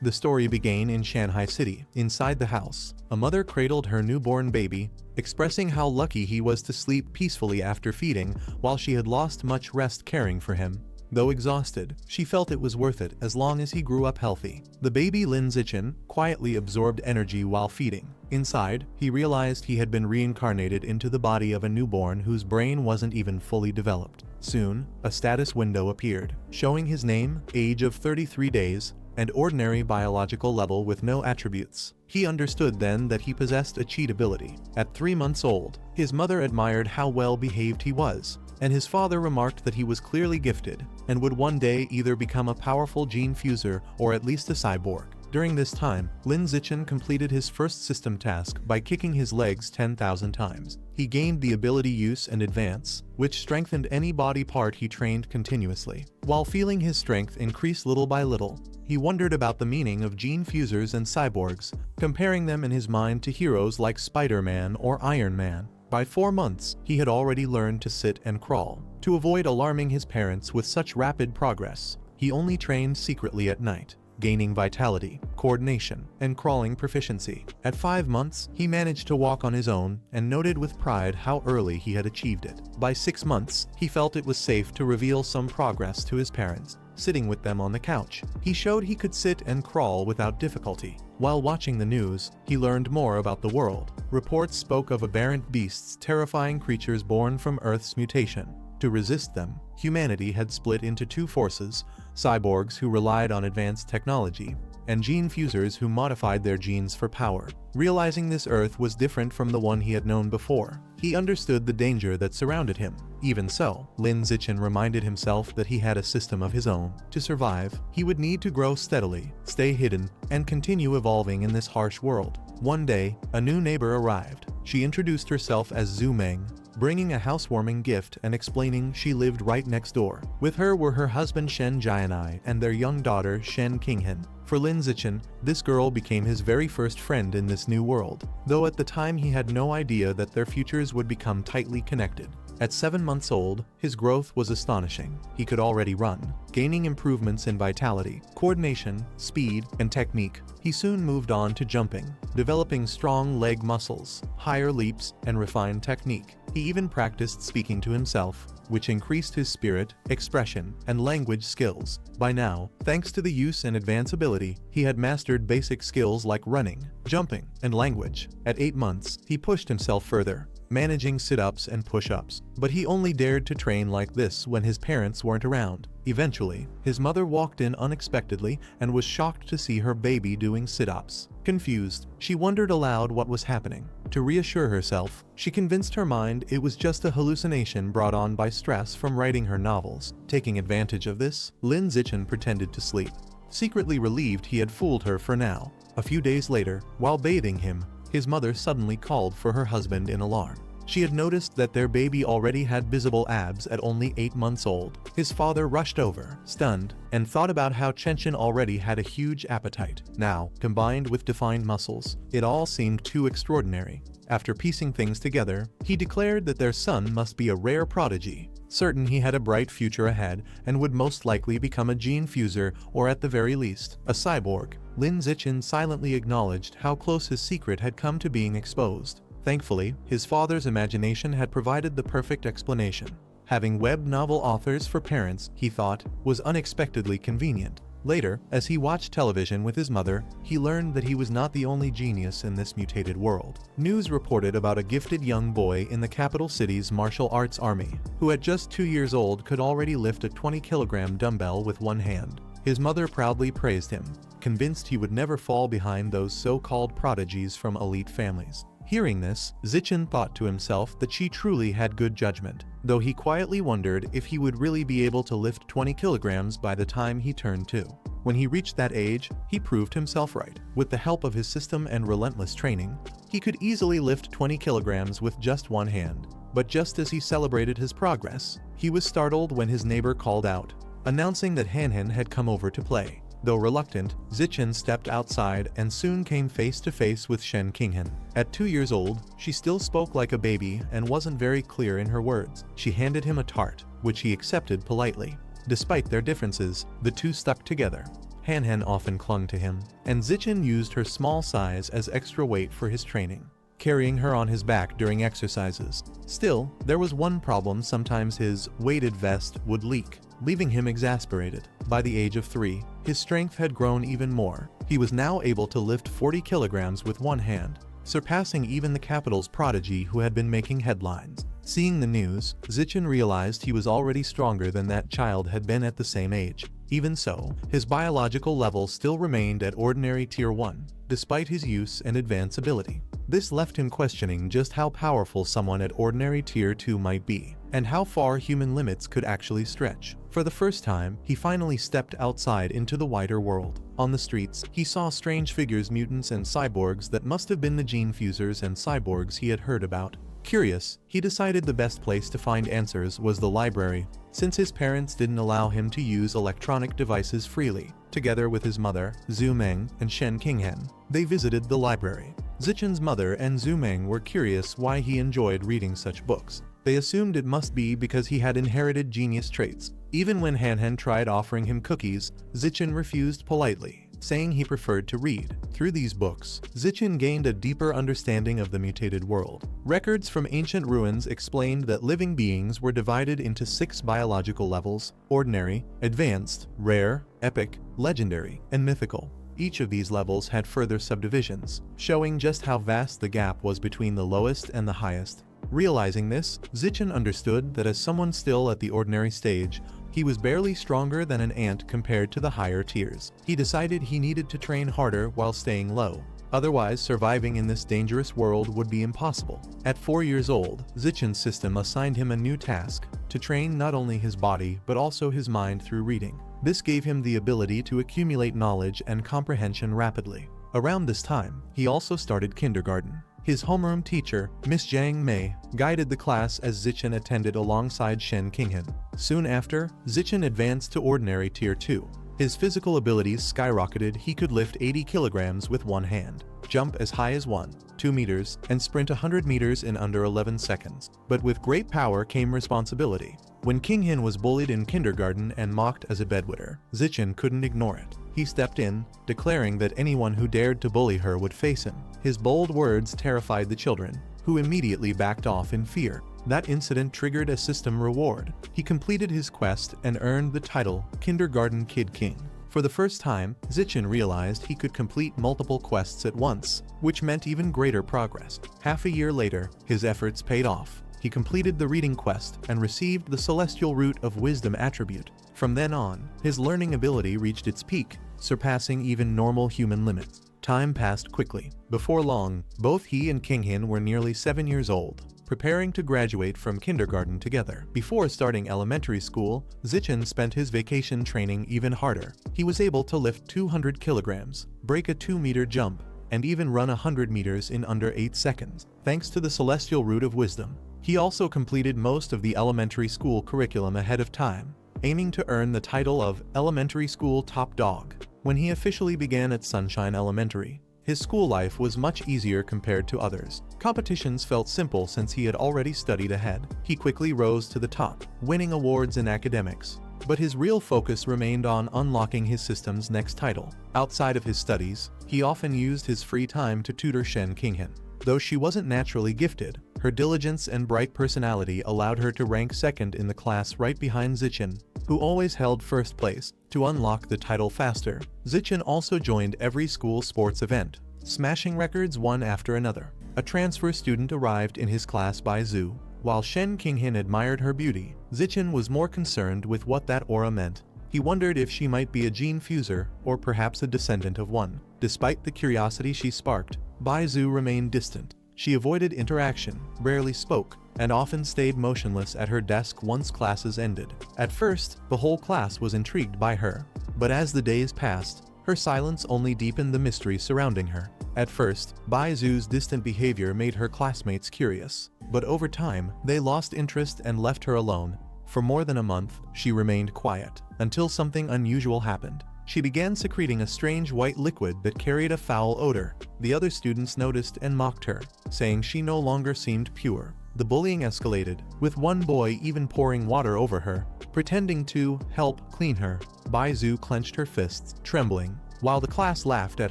The story began in Shanghai City. Inside the house, a mother cradled her newborn baby, expressing how lucky he was to sleep peacefully after feeding, while she had lost much rest caring for him. Though exhausted, she felt it was worth it as long as he grew up healthy. The baby Lin Zichen quietly absorbed energy while feeding. Inside, he realized he had been reincarnated into the body of a newborn whose brain wasn't even fully developed. Soon, a status window appeared, showing his name, age of 33 days, and ordinary biological level with no attributes. He understood then that he possessed a cheat ability. At 3 months old, his mother admired how well behaved he was, and his father remarked that he was clearly gifted, and would one day either become a powerful gene fuser or at least a cyborg. During this time, Lin Zichen completed his first system task by kicking his legs 10,000 times. He gained the ability use and advance, which strengthened any body part he trained continuously. While feeling his strength increase little by little, he wondered about the meaning of gene fusers and cyborgs, comparing them in his mind to heroes like Spider-Man or Iron Man. By 4 months, he had already learned to sit and crawl. To avoid alarming his parents with such rapid progress, he only trained secretly at night, gaining vitality, coordination, and crawling proficiency. At 5 months, he managed to walk on his own and noted with pride how early he had achieved it. By 6 months, he felt it was safe to reveal some progress to his parents. Sitting with them on the couch, he showed he could sit and crawl without difficulty. While watching the news, he learned more about the world. Reports spoke of aberrant beasts, terrifying creatures born from Earth's mutation. To resist them, humanity had split into 2 forces: cyborgs who relied on advanced technology, and gene fusers who modified their genes for power. Realizing this Earth was different from the one he had known before, he understood the danger that surrounded him. Even so, Lin Zichen reminded himself that he had a system of his own. To survive, he would need to grow steadily, stay hidden, and continue evolving in this harsh world. One day, a new neighbor arrived. She introduced herself as Zhu Meng, bringing a housewarming gift and explaining she lived right next door. With her were her husband Shen Jianai and their young daughter Shen Qinghen. For Lin Zichen, this girl became his very first friend in this new world, though at the time he had no idea that their futures would become tightly connected. At 7 months old, his growth was astonishing. He could already run, gaining improvements in vitality, coordination, speed, and technique. He soon moved on to jumping, developing strong leg muscles, higher leaps, and refined technique. He even practiced speaking to himself, which increased his spirit, expression, and language skills. By now, thanks to the use and advance ability, he had mastered basic skills like running, jumping, and language. At 8 months, he pushed himself further, managing sit-ups and push-ups. But he only dared to train like this when his parents weren't around. Eventually, his mother walked in unexpectedly and was shocked to see her baby doing sit-ups. Confused, she wondered aloud what was happening. To reassure herself, she convinced her mind it was just a hallucination brought on by stress from writing her novels. Taking advantage of this, Lin Zichen pretended to sleep, secretly relieved he had fooled her for now. A few days later, while bathing him, his mother suddenly called for her husband in alarm. She had noticed that their baby already had visible abs at only 8 months old. His father rushed over, stunned, and thought about how Chenshin already had a huge appetite. Now, combined with defined muscles, it all seemed too extraordinary. After piecing things together, he declared that their son must be a rare prodigy. Certain he had a bright future ahead and would most likely become a gene fuser or at the very least, a cyborg. Lin Zichen silently acknowledged how close his secret had come to being exposed. Thankfully, his father's imagination had provided the perfect explanation. Having web novel authors for parents, he thought, was unexpectedly convenient. Later, as he watched television with his mother, he learned that he was not the only genius in this mutated world. News reported about a gifted young boy in the capital city's martial arts army, who at just 2 years old could already lift a 20-kilogram dumbbell with one hand. His mother proudly praised him, convinced he would never fall behind those so-called prodigies from elite families. Hearing this, Zichen thought to himself that she truly had good judgment, though he quietly wondered if he would really be able to lift 20 kilograms by the time he turned 2. When he reached that age, he proved himself right. With the help of his system and relentless training, he could easily lift 20 kilograms with just one hand. But just as he celebrated his progress, he was startled when his neighbor called out, announcing that Hanhan had come over to play. Though reluctant, Zichen stepped outside and soon came face to face with Shen Qinghen. At 2 years old, she still spoke like a baby and wasn't very clear in her words. She handed him a tart, which he accepted politely. Despite their differences, the two stuck together. Han often clung to him, and Zichen used her small size as extra weight for his training, carrying her on his back during exercises. Still, there was one problem: sometimes his weighted vest would leak, leaving him exasperated. By the age of 3, his strength had grown even more. He was now able to lift 40 kilograms with one hand, surpassing even the capital's prodigy who had been making headlines. Seeing the news, Zichen realized he was already stronger than that child had been at the same age. Even so, his biological level still remained at ordinary tier 1, despite his use and advance ability. This left him questioning just how powerful someone at ordinary tier 2 might be, and how far human limits could actually stretch. For the first time, he finally stepped outside into the wider world. On the streets, he saw strange figures, mutants and cyborgs that must have been the gene fusers and cyborgs he had heard about. Curious, he decided the best place to find answers was the library, since his parents didn't allow him to use electronic devices freely. Together with his mother, Zhu Meng, and Shen Qinghen, they visited the library. Zichen's mother and Zhu Meng were curious why he enjoyed reading such books. They assumed it must be because he had inherited genius traits. Even when Han tried offering him cookies, Zichen refused politely, saying he preferred to read. Through these books, Zichen gained a deeper understanding of the mutated world. Records from ancient ruins explained that living beings were divided into 6 biological levels: ordinary, advanced, rare, epic, legendary, and mythical. Each of these levels had further subdivisions, showing just how vast the gap was between the lowest and the highest. Realizing this, Zichen understood that as someone still at the ordinary stage, he was barely stronger than an ant compared to the higher tiers. He decided he needed to train harder while staying low. Otherwise, surviving in this dangerous world would be impossible. At 4 years old, Zichen's system assigned him a new task: to train not only his body but also his mind through reading. This gave him the ability to accumulate knowledge and comprehension rapidly. Around this time, he also started kindergarten. His homeroom teacher, Miss Jiang Mei, guided the class as Zichen attended alongside Shen Qinghen. Soon after, Zichen advanced to ordinary tier 2. His physical abilities skyrocketed. He could lift 80 kilograms with one hand, jump as high as 1.2 meters, and sprint 100 meters in under 11 seconds. But with great power came responsibility. When Qinghen was bullied in kindergarten and mocked as a bedwetter, Zichen couldn't ignore it. He stepped in, declaring that anyone who dared to bully her would face him. His bold words terrified the children, who immediately backed off in fear. That incident triggered a system reward. He completed his quest and earned the title Kindergarten Kid King. For the first time, Zichen realized he could complete multiple quests at once, which meant even greater progress. Half a year later, his efforts paid off. He completed the reading quest and received the Celestial Root of Wisdom attribute. From then on, his learning ability reached its peak, surpassing even normal human limits. Time passed quickly. Before long, both he and Qinghen were nearly 7 years old, preparing to graduate from kindergarten together. Before starting elementary school, Zichen spent his vacation training even harder. He was able to lift 200 kilograms, break a 2-meter jump, and even run 100 meters in under 8 seconds, thanks to the Celestial Root of Wisdom. He also completed most of the elementary school curriculum ahead of time, aiming to earn the title of Elementary School Top Dog. When he officially began at Sunshine Elementary, his school life was much easier compared to others. Competitions felt simple since he had already studied ahead. He quickly rose to the top, winning awards in academics. But his real focus remained on unlocking his system's next title. Outside of his studies, he often used his free time to tutor Shen Qinghen. Though she wasn't naturally gifted, her diligence and bright personality allowed her to rank second in the class right behind Zichen, who always held first place. To unlock the title faster, Zichen also joined every school sports event, smashing records one after another. A transfer student arrived in his class by Zhu. While Shen Qinghen admired her beauty, Zichen was more concerned with what that aura meant. He wondered if she might be a gene fuser or perhaps a descendant of one. Despite the curiosity she sparked, Bai Zhu remained distant. She avoided interaction, rarely spoke, and often stayed motionless at her desk once classes ended. At first, the whole class was intrigued by her, but as the days passed, her silence only deepened the mystery surrounding her. At first, Bai Zhu's distant behavior made her classmates curious, but over time, they lost interest and left her alone. For more than a month, she remained quiet, until something unusual happened. She began secreting a strange white liquid that carried a foul odor. The other students noticed and mocked her, saying she no longer seemed pure. the bullying escalated, with one boy even pouring water over her, pretending to help clean her. Baizu clenched her fists, trembling, while the class laughed at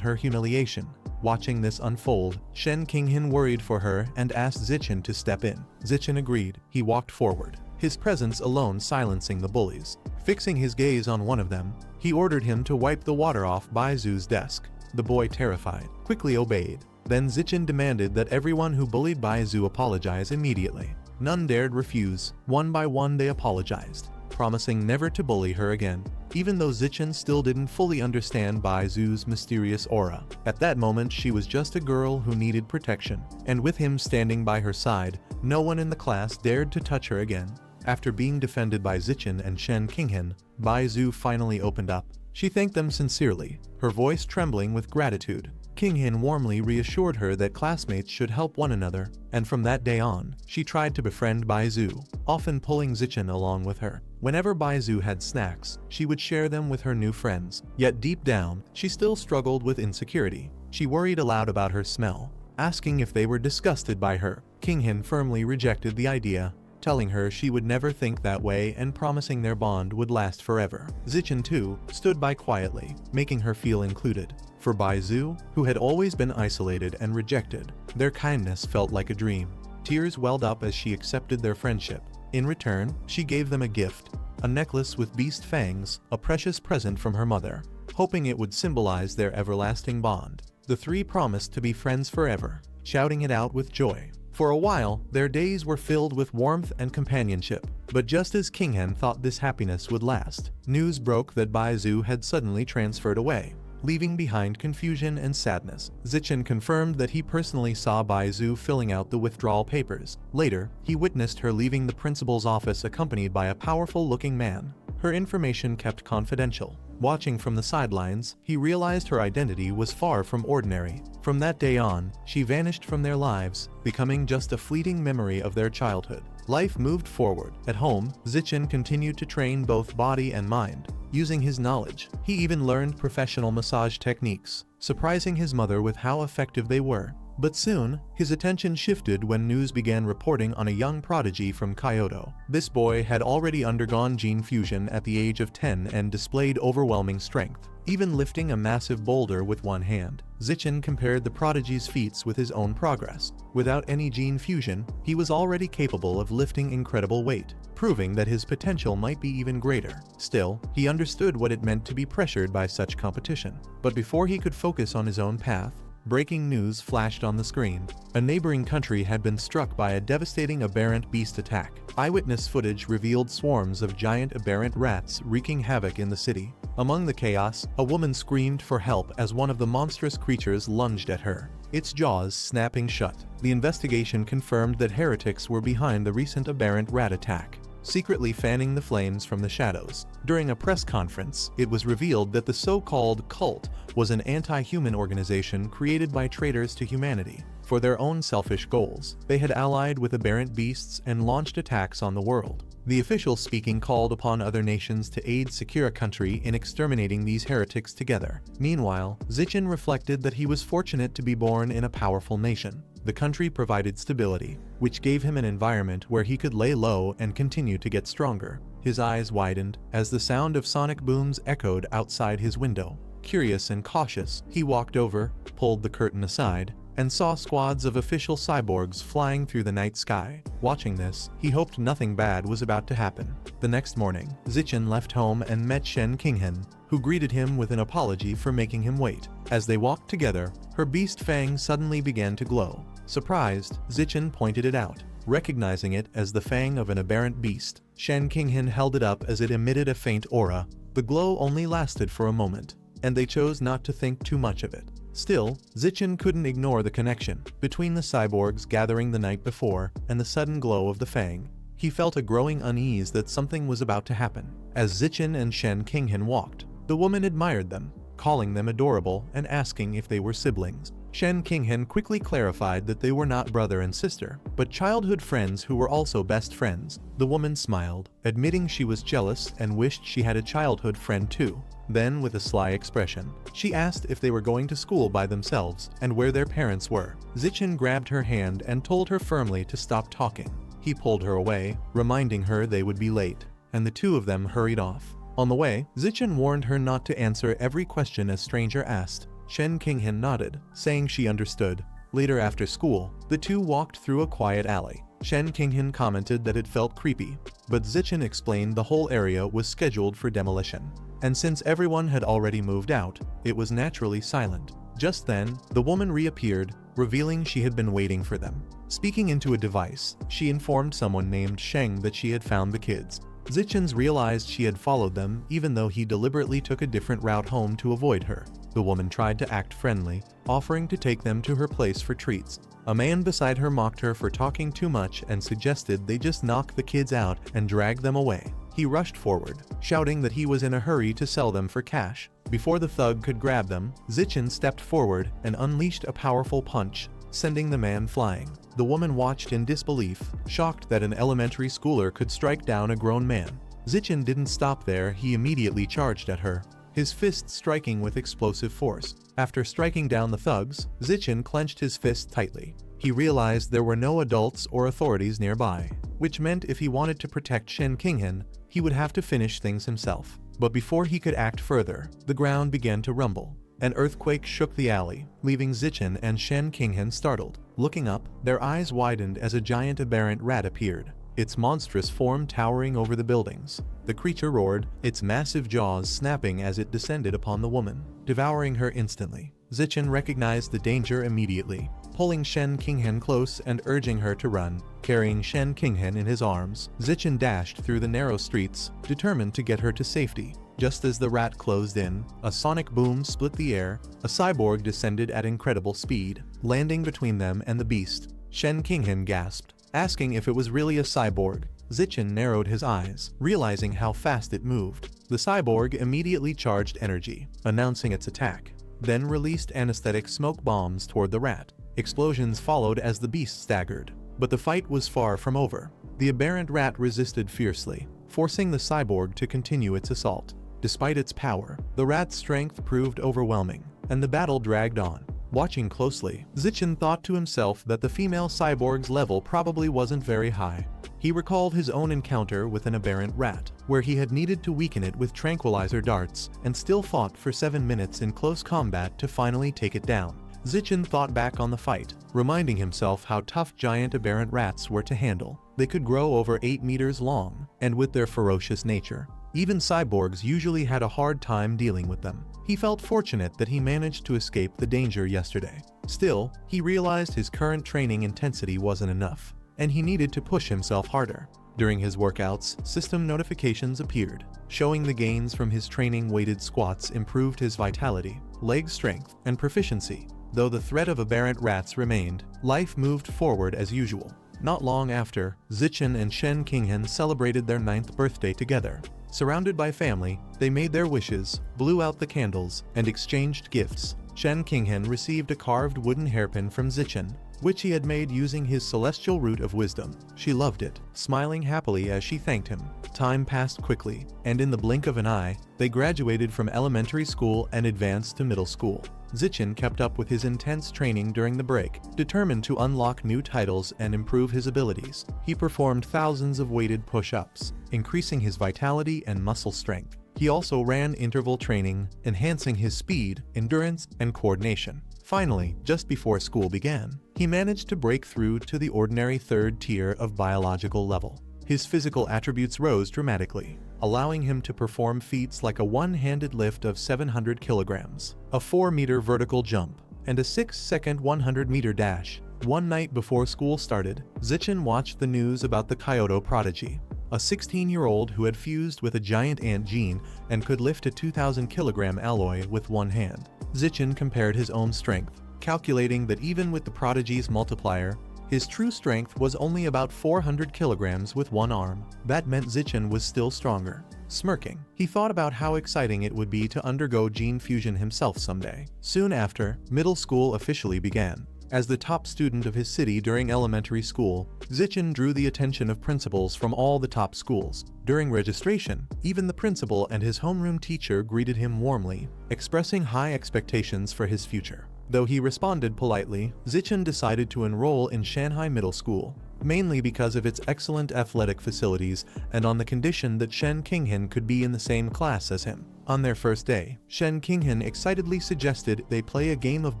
her humiliation. Watching this unfold, Shen Qinghan worried for her and asked Zichen to step in. Zichen agreed. He walked forward, his presence alone silencing the bullies. Fixing his gaze on one of them, he ordered him to wipe the water off Baizu's desk. The boy, terrified, quickly obeyed. Then Zichen demanded that everyone who bullied Baizu apologize immediately. None dared refuse. One by one they apologized, promising never to bully her again, even though Zichen still didn't fully understand Baizu's mysterious aura. At that moment she was just a girl who needed protection, and with him standing by her side, no one in the class dared to touch her again. After being defended by Zichen and Shen Qinghan, Baizu finally opened up. She thanked them sincerely, her voice trembling with gratitude. Qinghan warmly reassured her that classmates should help one another, and from that day on, she tried to befriend Baizu, often pulling Zichen along with her. Whenever Baizu had snacks, she would share them with her new friends. Yet deep down, she still struggled with insecurity. She worried aloud about her smell, asking if they were disgusted by her. Qinghan firmly rejected the idea, telling her she would never think that way and promising their bond would last forever. Zichen too stood by quietly, making her feel included. For Baizu, who had always been isolated and rejected, their kindness felt like a dream. Tears welled up as she accepted their friendship. In return, she gave them a gift, a necklace with beast fangs, a precious present from her mother, hoping it would symbolize their everlasting bond. The three promised to be friends forever, shouting it out with joy. For a while, their days were filled with warmth and companionship. But just as Qinghan thought this happiness would last, news broke that Baizu had suddenly transferred away, leaving behind confusion and sadness. Zichen confirmed that he personally saw Baizu filling out the withdrawal papers. Later, he witnessed her leaving the principal's office accompanied by a powerful-looking man, her information kept confidential. Watching from the sidelines, he realized her identity was far from ordinary. From that day on, she vanished from their lives, becoming just a fleeting memory of their childhood. Life moved forward. At home, Zichen continued to train both body and mind. Using his knowledge, he even learned professional massage techniques, surprising his mother with how effective they were. But soon, his attention shifted when news began reporting on a young prodigy from Kyoto. This boy had already undergone gene fusion at the age of 10 and displayed overwhelming strength, even lifting a massive boulder with one hand. Zichen compared the prodigy's feats with his own progress. Without any gene fusion, he was already capable of lifting incredible weight, proving that his potential might be even greater. Still, he understood what it meant to be pressured by such competition. But before he could focus on his own path, breaking news flashed on the screen. A neighboring country had been struck by a devastating aberrant beast attack. Eyewitness footage revealed swarms of giant aberrant rats wreaking havoc in the city. Among the chaos, a woman screamed for help as one of the monstrous creatures lunged at her, its jaws snapping shut. The investigation confirmed that heretics were behind the recent aberrant rat attack, secretly fanning the flames from the shadows. During a press conference, it was revealed that the so-called cult was an anti-human organization created by traitors to humanity. For their own selfish goals, they had allied with aberrant beasts and launched attacks on the world. The official speaking called upon other nations to aid secure a country in exterminating these heretics together. Meanwhile, Zichen reflected that he was fortunate to be born in a powerful nation. The country provided stability, which gave him an environment where he could lay low and continue to get stronger. His eyes widened as the sound of sonic booms echoed outside his window. Curious and cautious, he walked over, pulled the curtain aside, and saw squads of official cyborgs flying through the night sky. Watching this, he hoped nothing bad was about to happen. The next morning, Zichen left home and met Shen Qinghan, who greeted him with an apology for making him wait. As they walked together, her beast fang suddenly began to glow. Surprised, Zichen pointed it out, recognizing it as the fang of an aberrant beast. Shen Qinghan held it up as it emitted a faint aura. The glow only lasted for a moment, and they chose not to think too much of it. Still, Zichen couldn't ignore the connection between the cyborgs gathering the night before and the sudden glow of the fang. He felt a growing unease that something was about to happen. As Zichen and Shen Qinghan walked, the woman admired them, calling them adorable and asking if they were siblings. Shen Qinghen quickly clarified that they were not brother and sister, but childhood friends who were also best friends. The woman smiled, admitting she was jealous and wished she had a childhood friend too. Then, with a sly expression, she asked if they were going to school by themselves and where their parents were. Zichen grabbed her hand and told her firmly to stop talking. He pulled her away, reminding her they would be late, and the two of them hurried off. On the way, Zichen warned her not to answer every question a stranger asked. Shen Qinghen nodded, saying she understood. Later after school, the two walked through a quiet alley. Shen Qinghen commented that it felt creepy, but Zichen explained the whole area was scheduled for demolition. And since everyone had already moved out, it was naturally silent. Just then, the woman reappeared, revealing she had been waiting for them. Speaking into a device, she informed someone named Sheng that she had found the kids. Zichen realized she had followed them even though he deliberately took a different route home to avoid her. The woman tried to act friendly, offering to take them to her place for treats. A man beside her mocked her for talking too much and suggested they just knock the kids out and drag them away. He rushed forward, shouting that he was in a hurry to sell them for cash. Before the thug could grab them, Zichen stepped forward and unleashed a powerful punch, sending the man flying. The woman watched in disbelief, shocked that an elementary schooler could strike down a grown man. Zichen didn't stop there, he immediately charged at her, his fist striking with explosive force. After striking down the thugs, Zichen clenched his fist tightly. He realized there were no adults or authorities nearby, which meant if he wanted to protect Shen Qinghen, he would have to finish things himself. But before he could act further, the ground began to rumble. An earthquake shook the alley, leaving Zichen and Shen Qinghen startled. Looking up, their eyes widened as a giant aberrant rat appeared, its monstrous form towering over the buildings. The creature roared, its massive jaws snapping as it descended upon the woman, devouring her instantly. Zichen recognized the danger immediately, pulling Shen Qinghen close and urging her to run. Carrying Shen Qinghen in his arms, Zichen dashed through the narrow streets, determined to get her to safety. Just as the rat closed in, a sonic boom split the air. A cyborg descended at incredible speed, landing between them and the beast. Shen Qinghen gasped, asking if it was really a cyborg. Zichen narrowed his eyes, realizing how fast it moved. The cyborg immediately charged energy, announcing its attack, then released anesthetic smoke bombs toward the rat. Explosions followed as the beast staggered, but the fight was far from over. The aberrant rat resisted fiercely, forcing the cyborg to continue its assault. Despite its power, the rat's strength proved overwhelming, and the battle dragged on. Watching closely, Zichen thought to himself that the female cyborg's level probably wasn't very high. He recalled his own encounter with an aberrant rat, where he had needed to weaken it with tranquilizer darts and still fought for 7 minutes in close combat to finally take it down. Zichen thought back on the fight, reminding himself how tough giant aberrant rats were to handle. They could grow over 8 meters long, and with their ferocious nature, even cyborgs usually had a hard time dealing with them. He felt fortunate that he managed to escape the danger yesterday. Still, he realized his current training intensity wasn't enough, and he needed to push himself harder. During his workouts, system notifications appeared, showing the gains from his training-weighted squats improved his vitality, leg strength, and proficiency. Though the threat of aberrant rats remained, life moved forward as usual. Not long after, Zichen and Shen Qinghen celebrated their 9th birthday together. Surrounded by family, they made their wishes, blew out the candles, and exchanged gifts. Shen Qinghen received a carved wooden hairpin from Zichen, which he had made using his celestial root of wisdom. She loved it, smiling happily as she thanked him. Time passed quickly, and in the blink of an eye, they graduated from elementary school and advanced to middle school. Zichen kept up with his intense training during the break, determined to unlock new titles and improve his abilities. He performed thousands of weighted push-ups, increasing his vitality and muscle strength. He also ran interval training, enhancing his speed, endurance, and coordination. Finally, just before school began, he managed to break through to the ordinary 3rd tier of biological level. His physical attributes rose dramatically, allowing him to perform feats like a one-handed lift of 700 kilograms, a 4-meter vertical jump, and a 6-second 100-meter dash. One night before school started, Zichen watched the news about the Kyoto prodigy, a 16-year-old who had fused with a giant ant gene and could lift a 2,000-kilogram alloy with one hand. Zichen compared his own strength, calculating that even with the prodigy's multiplier, His true strength was only about 400 kilograms with one arm. That meant Zichen was still stronger. Smirking, he thought about how exciting it would be to undergo gene fusion himself someday. Soon after, middle school officially began. As the top student of his city during elementary school, Zichen drew the attention of principals from all the top schools. During registration, even the principal and his homeroom teacher greeted him warmly, expressing high expectations for his future. Though he responded politely, Zichen decided to enroll in Shanghai Middle School, mainly because of its excellent athletic facilities and on the condition that Shen Qinghan could be in the same class as him. On their first day, Shen Qinghan excitedly suggested they play a game of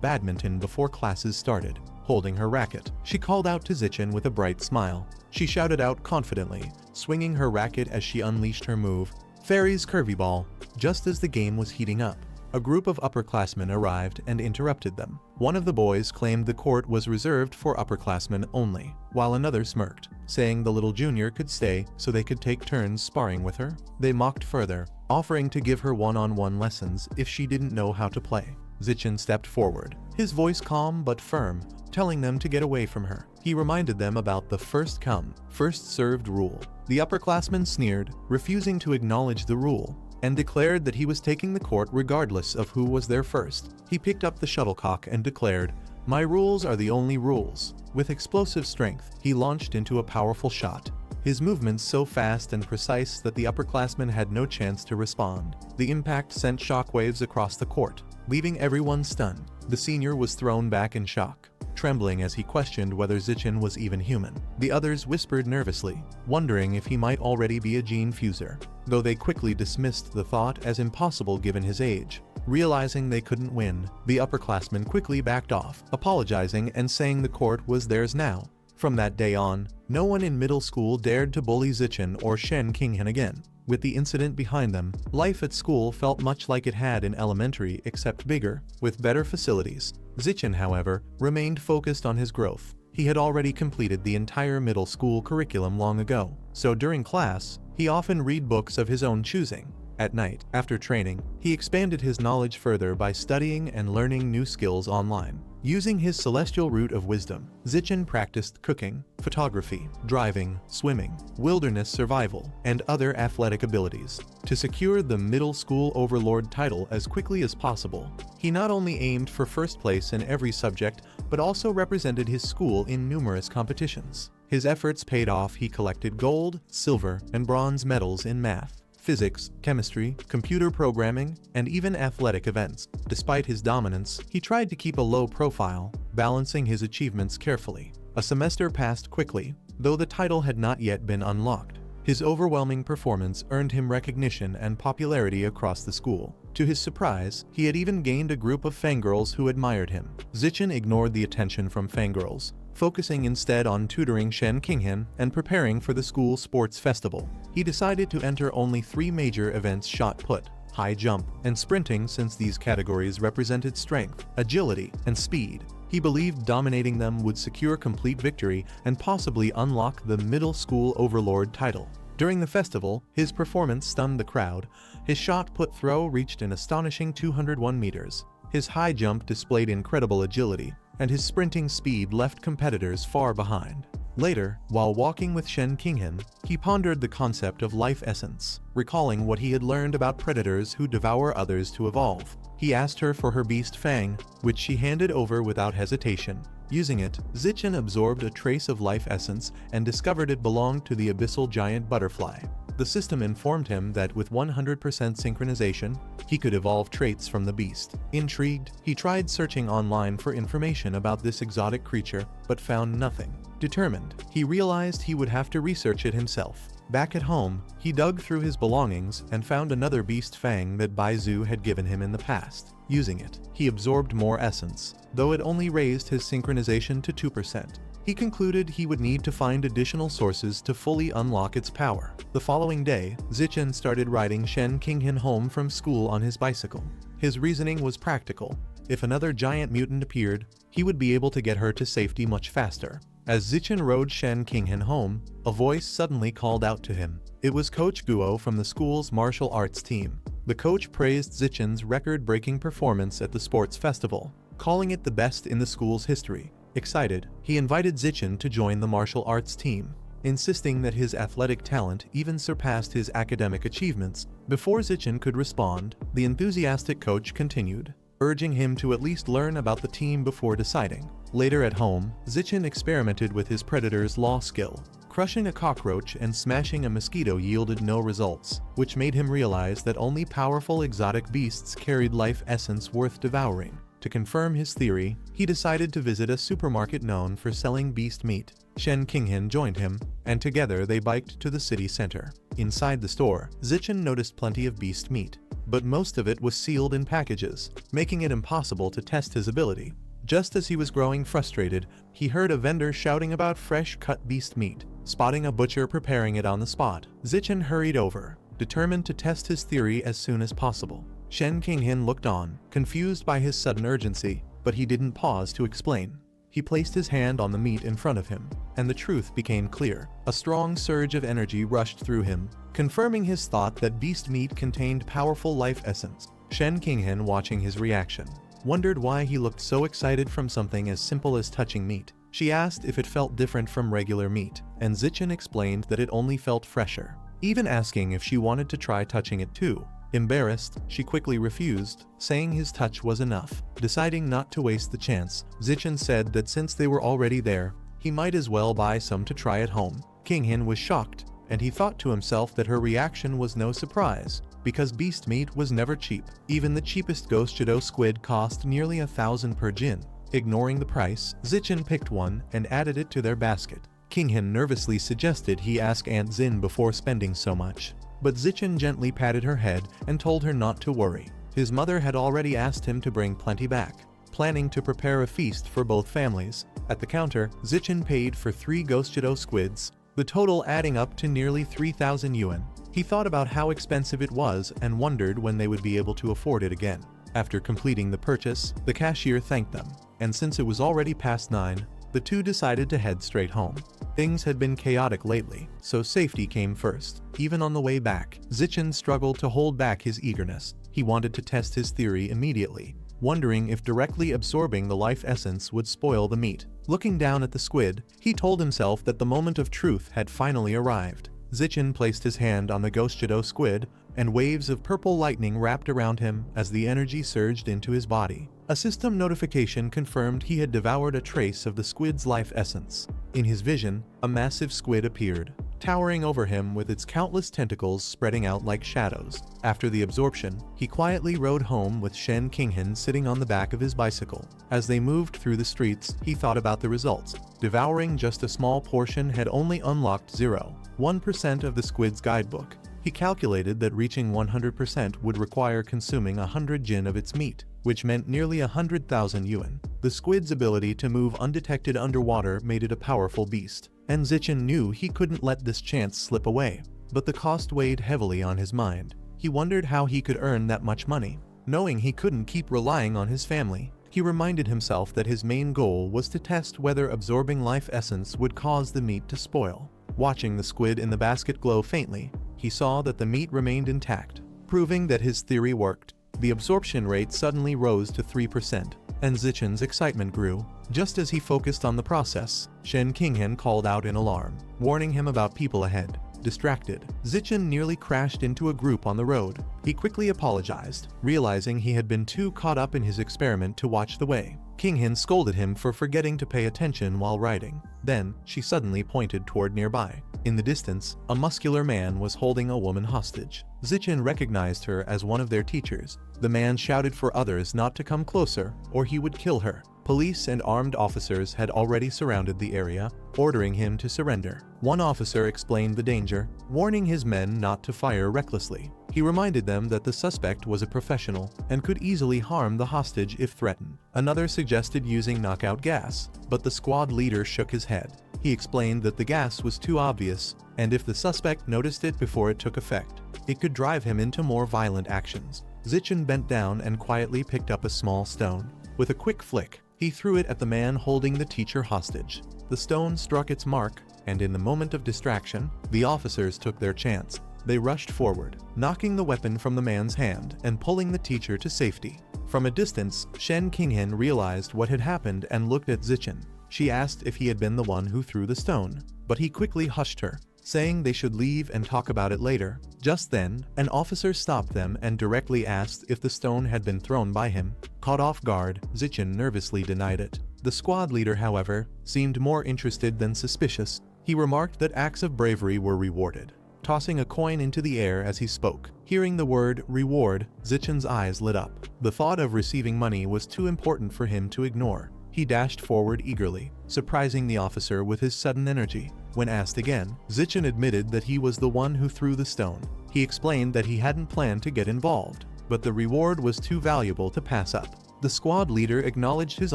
badminton before classes started. Holding her racket, she called out to Zichen with a bright smile. She shouted out confidently, swinging her racket as she unleashed her move, Fairy's Curvy Ball, just as the game was heating up. A group of upperclassmen arrived and interrupted them. One of the boys claimed the court was reserved for upperclassmen only, while another smirked, saying the little junior could stay so they could take turns sparring with her. They mocked further, offering to give her one-on-one lessons if she didn't know how to play. Zichen stepped forward, his voice calm but firm, telling them to get away from her. He reminded them about the first come, first served rule. The upperclassmen sneered, refusing to acknowledge the rule, and declared that he was taking the court regardless of who was there first. He picked up the shuttlecock and declared, "My rules are the only rules." With explosive strength, he launched into a powerful shot, his movements so fast and precise that the upperclassmen had no chance to respond. The impact sent shockwaves across the court, leaving everyone stunned. The senior was thrown back in shock, trembling as he questioned whether Zichen was even human. The others whispered nervously, wondering if he might already be a gene fuser, though they quickly dismissed the thought as impossible given his age. Realizing they couldn't win, the upperclassmen quickly backed off, apologizing and saying the court was theirs now. From that day on, no one in middle school dared to bully Zichen or Shen Qinghan again. With the incident behind them, life at school felt much like it had in elementary except bigger, with better facilities. Zichen, however, remained focused on his growth. He had already completed the entire middle school curriculum long ago, so during class, he often read books of his own choosing. At night, after training, he expanded his knowledge further by studying and learning new skills online. Using his celestial root of wisdom, Zichen practiced cooking, photography, driving, swimming, wilderness survival, and other athletic abilities. To secure the middle school overlord title as quickly as possible, he not only aimed for first place in every subject, but also represented his school in numerous competitions. His efforts paid off. He collected gold, silver, and bronze medals in math, physics, chemistry, computer programming, and even athletic events. Despite his dominance, he tried to keep a low profile, balancing his achievements carefully. A semester passed quickly, though the title had not yet been unlocked. His overwhelming performance earned him recognition and popularity across the school. To his surprise, he had even gained a group of fangirls who admired him. Zichen ignored the attention from fangirls, focusing instead on tutoring Shen Qinghan and preparing for the school sports festival. He decided to enter only 3 major events: shot put, high jump, and sprinting, since these categories represented strength, agility, and speed. He believed dominating them would secure complete victory and possibly unlock the middle school overlord title. During the festival, his performance stunned the crowd. His shot put throw reached an astonishing 201 meters. His high jump displayed incredible agility, and his sprinting speed left competitors far behind. Later, while walking with Shen Qinghan, he pondered the concept of life essence, recalling what he had learned about predators who devour others to evolve. He asked her for her beast fang, which she handed over without hesitation. Using it, Zichen absorbed a trace of life essence and discovered it belonged to the abyssal giant butterfly. The system informed him that with 100% synchronization, he could evolve traits from the beast. Intrigued, he tried searching online for information about this exotic creature, but found nothing. Determined, he realized he would have to research it himself. Back at home, he dug through his belongings and found another beast fang that Baizu had given him in the past. Using it, he absorbed more essence, though it only raised his synchronization to 2%. He concluded he would need to find additional sources to fully unlock its power. The following day, Zichen started riding Shen Qinghan home from school on his bicycle. His reasoning was practical. If another giant mutant appeared, he would be able to get her to safety much faster. As Zichen rode Shen Qinghan home, a voice suddenly called out to him. It was Coach Guo from the school's martial arts team. The coach praised Zichen's record-breaking performance at the sports festival, calling it the best in the school's history. Excited, he invited Zichen to join the martial arts team, insisting that his athletic talent even surpassed his academic achievements. Before Zichen could respond, the enthusiastic coach continued, urging him to at least learn about the team before deciding. Later at home, Zichen experimented with his predator's law skill. Crushing a cockroach and smashing a mosquito yielded no results, which made him realize that only powerful exotic beasts carried life essence worth devouring. To confirm his theory, he decided to visit a supermarket known for selling beast meat. Shen Qinghan joined him, and together they biked to the city center. Inside the store, Zichen noticed plenty of beast meat, but most of it was sealed in packages, making it impossible to test his ability. Just as he was growing frustrated, he heard a vendor shouting about fresh cut beast meat. Spotting a butcher preparing it on the spot, Zichen hurried over, determined to test his theory as soon as possible. Shen Qinghan looked on, confused by his sudden urgency, but he didn't pause to explain. He placed his hand on the meat in front of him, and the truth became clear. A strong surge of energy rushed through him, confirming his thought that beast meat contained powerful life essence. Shen Qinghan, watching his reaction, wondered why he looked so excited from something as simple as touching meat. She asked if it felt different from regular meat, and Zichen explained that it only felt fresher, even asking if she wanted to try touching it too. Embarrassed, she quickly refused, saying his touch was enough. Deciding not to waste the chance, Zichen said that since they were already there, he might as well buy some to try at home. Qinghan was shocked, and he thought to himself that her reaction was no surprise, because beast meat was never cheap. Even the cheapest ghost shadow squid cost nearly 1,000 per jin. Ignoring the price, Zichen picked one and added it to their basket. Qinghan nervously suggested he ask Aunt Zin before spending so much, but Zichen gently patted her head and told her not to worry. His mother had already asked him to bring plenty back, planning to prepare a feast for both families. At the counter, Zichen paid for 3 ghost shadow squids, the total adding up to nearly 3,000 yuan. He thought about how expensive it was and wondered when they would be able to afford it again. After completing the purchase, the cashier thanked them, and since it was already past 9, the two decided to head straight home. Things had been chaotic lately, so safety came first. Even on the way back, Zichen struggled to hold back his eagerness. He wanted to test his theory immediately, wondering if directly absorbing the life essence would spoil the meat. Looking down at the squid, he told himself that the moment of truth had finally arrived. Zichen placed his hand on the ghost shadow squid, and waves of purple lightning wrapped around him as the energy surged into his body. A system notification confirmed he had devoured a trace of the squid's life essence. In his vision, a massive squid appeared, towering over him with its countless tentacles spreading out like shadows. After the absorption, he quietly rode home with Shen Qinghan sitting on the back of his bicycle. As they moved through the streets, he thought about the results. Devouring just a small portion had only unlocked 0.1% of the squid's guidebook. He calculated that reaching 100% would require consuming 100 jin of its meat, which meant nearly 100,000 yuan. The squid's ability to move undetected underwater made it a powerful beast, and Zichen knew he couldn't let this chance slip away. But the cost weighed heavily on his mind. He wondered how he could earn that much money. Knowing he couldn't keep relying on his family, he reminded himself that his main goal was to test whether absorbing life essence would cause the meat to spoil. Watching the squid in the basket glow faintly, he saw that the meat remained intact, proving that his theory worked. The absorption rate suddenly rose to 3%, and Zichen's excitement grew. Just as he focused on the process, Shen Qinghan called out in alarm, warning him about people ahead. Distracted, Zichen nearly crashed into a group on the road. He quickly apologized, realizing he had been too caught up in his experiment to watch the way. Qinghan scolded him for forgetting to pay attention while riding. Then, she suddenly pointed toward nearby. In the distance, a muscular man was holding a woman hostage. Zichen recognized her as one of their teachers. The man shouted for others not to come closer, or he would kill her. Police and armed officers had already surrounded the area, ordering him to surrender. One officer explained the danger, warning his men not to fire recklessly. He reminded them that the suspect was a professional and could easily harm the hostage if threatened. Another suggested using knockout gas, but the squad leader shook his head. He explained that the gas was too obvious, and if the suspect noticed it before it took effect, it could drive him into more violent actions. Zichen bent down and quietly picked up a small stone. With a quick flick, he threw it at the man holding the teacher hostage. The stone struck its mark, and in the moment of distraction, the officers took their chance. They rushed forward, knocking the weapon from the man's hand and pulling the teacher to safety. From a distance, Shen Qinghan realized what had happened and looked at Zichen. She asked if he had been the one who threw the stone, but he quickly hushed her, saying they should leave and talk about it later. Just then, an officer stopped them and directly asked if the stone had been thrown by him. Caught off guard, Zichin nervously denied it. The squad leader, however, seemed more interested than suspicious. He remarked that acts of bravery were rewarded, tossing a coin into the air as he spoke. Hearing the word reward, Zichin's eyes lit up. The thought of receiving money was too important for him to ignore. He dashed forward eagerly, surprising the officer with his sudden energy. When asked again, Zichin admitted that he was the one who threw the stone. He explained that he hadn't planned to get involved, but the reward was too valuable to pass up. The squad leader acknowledged his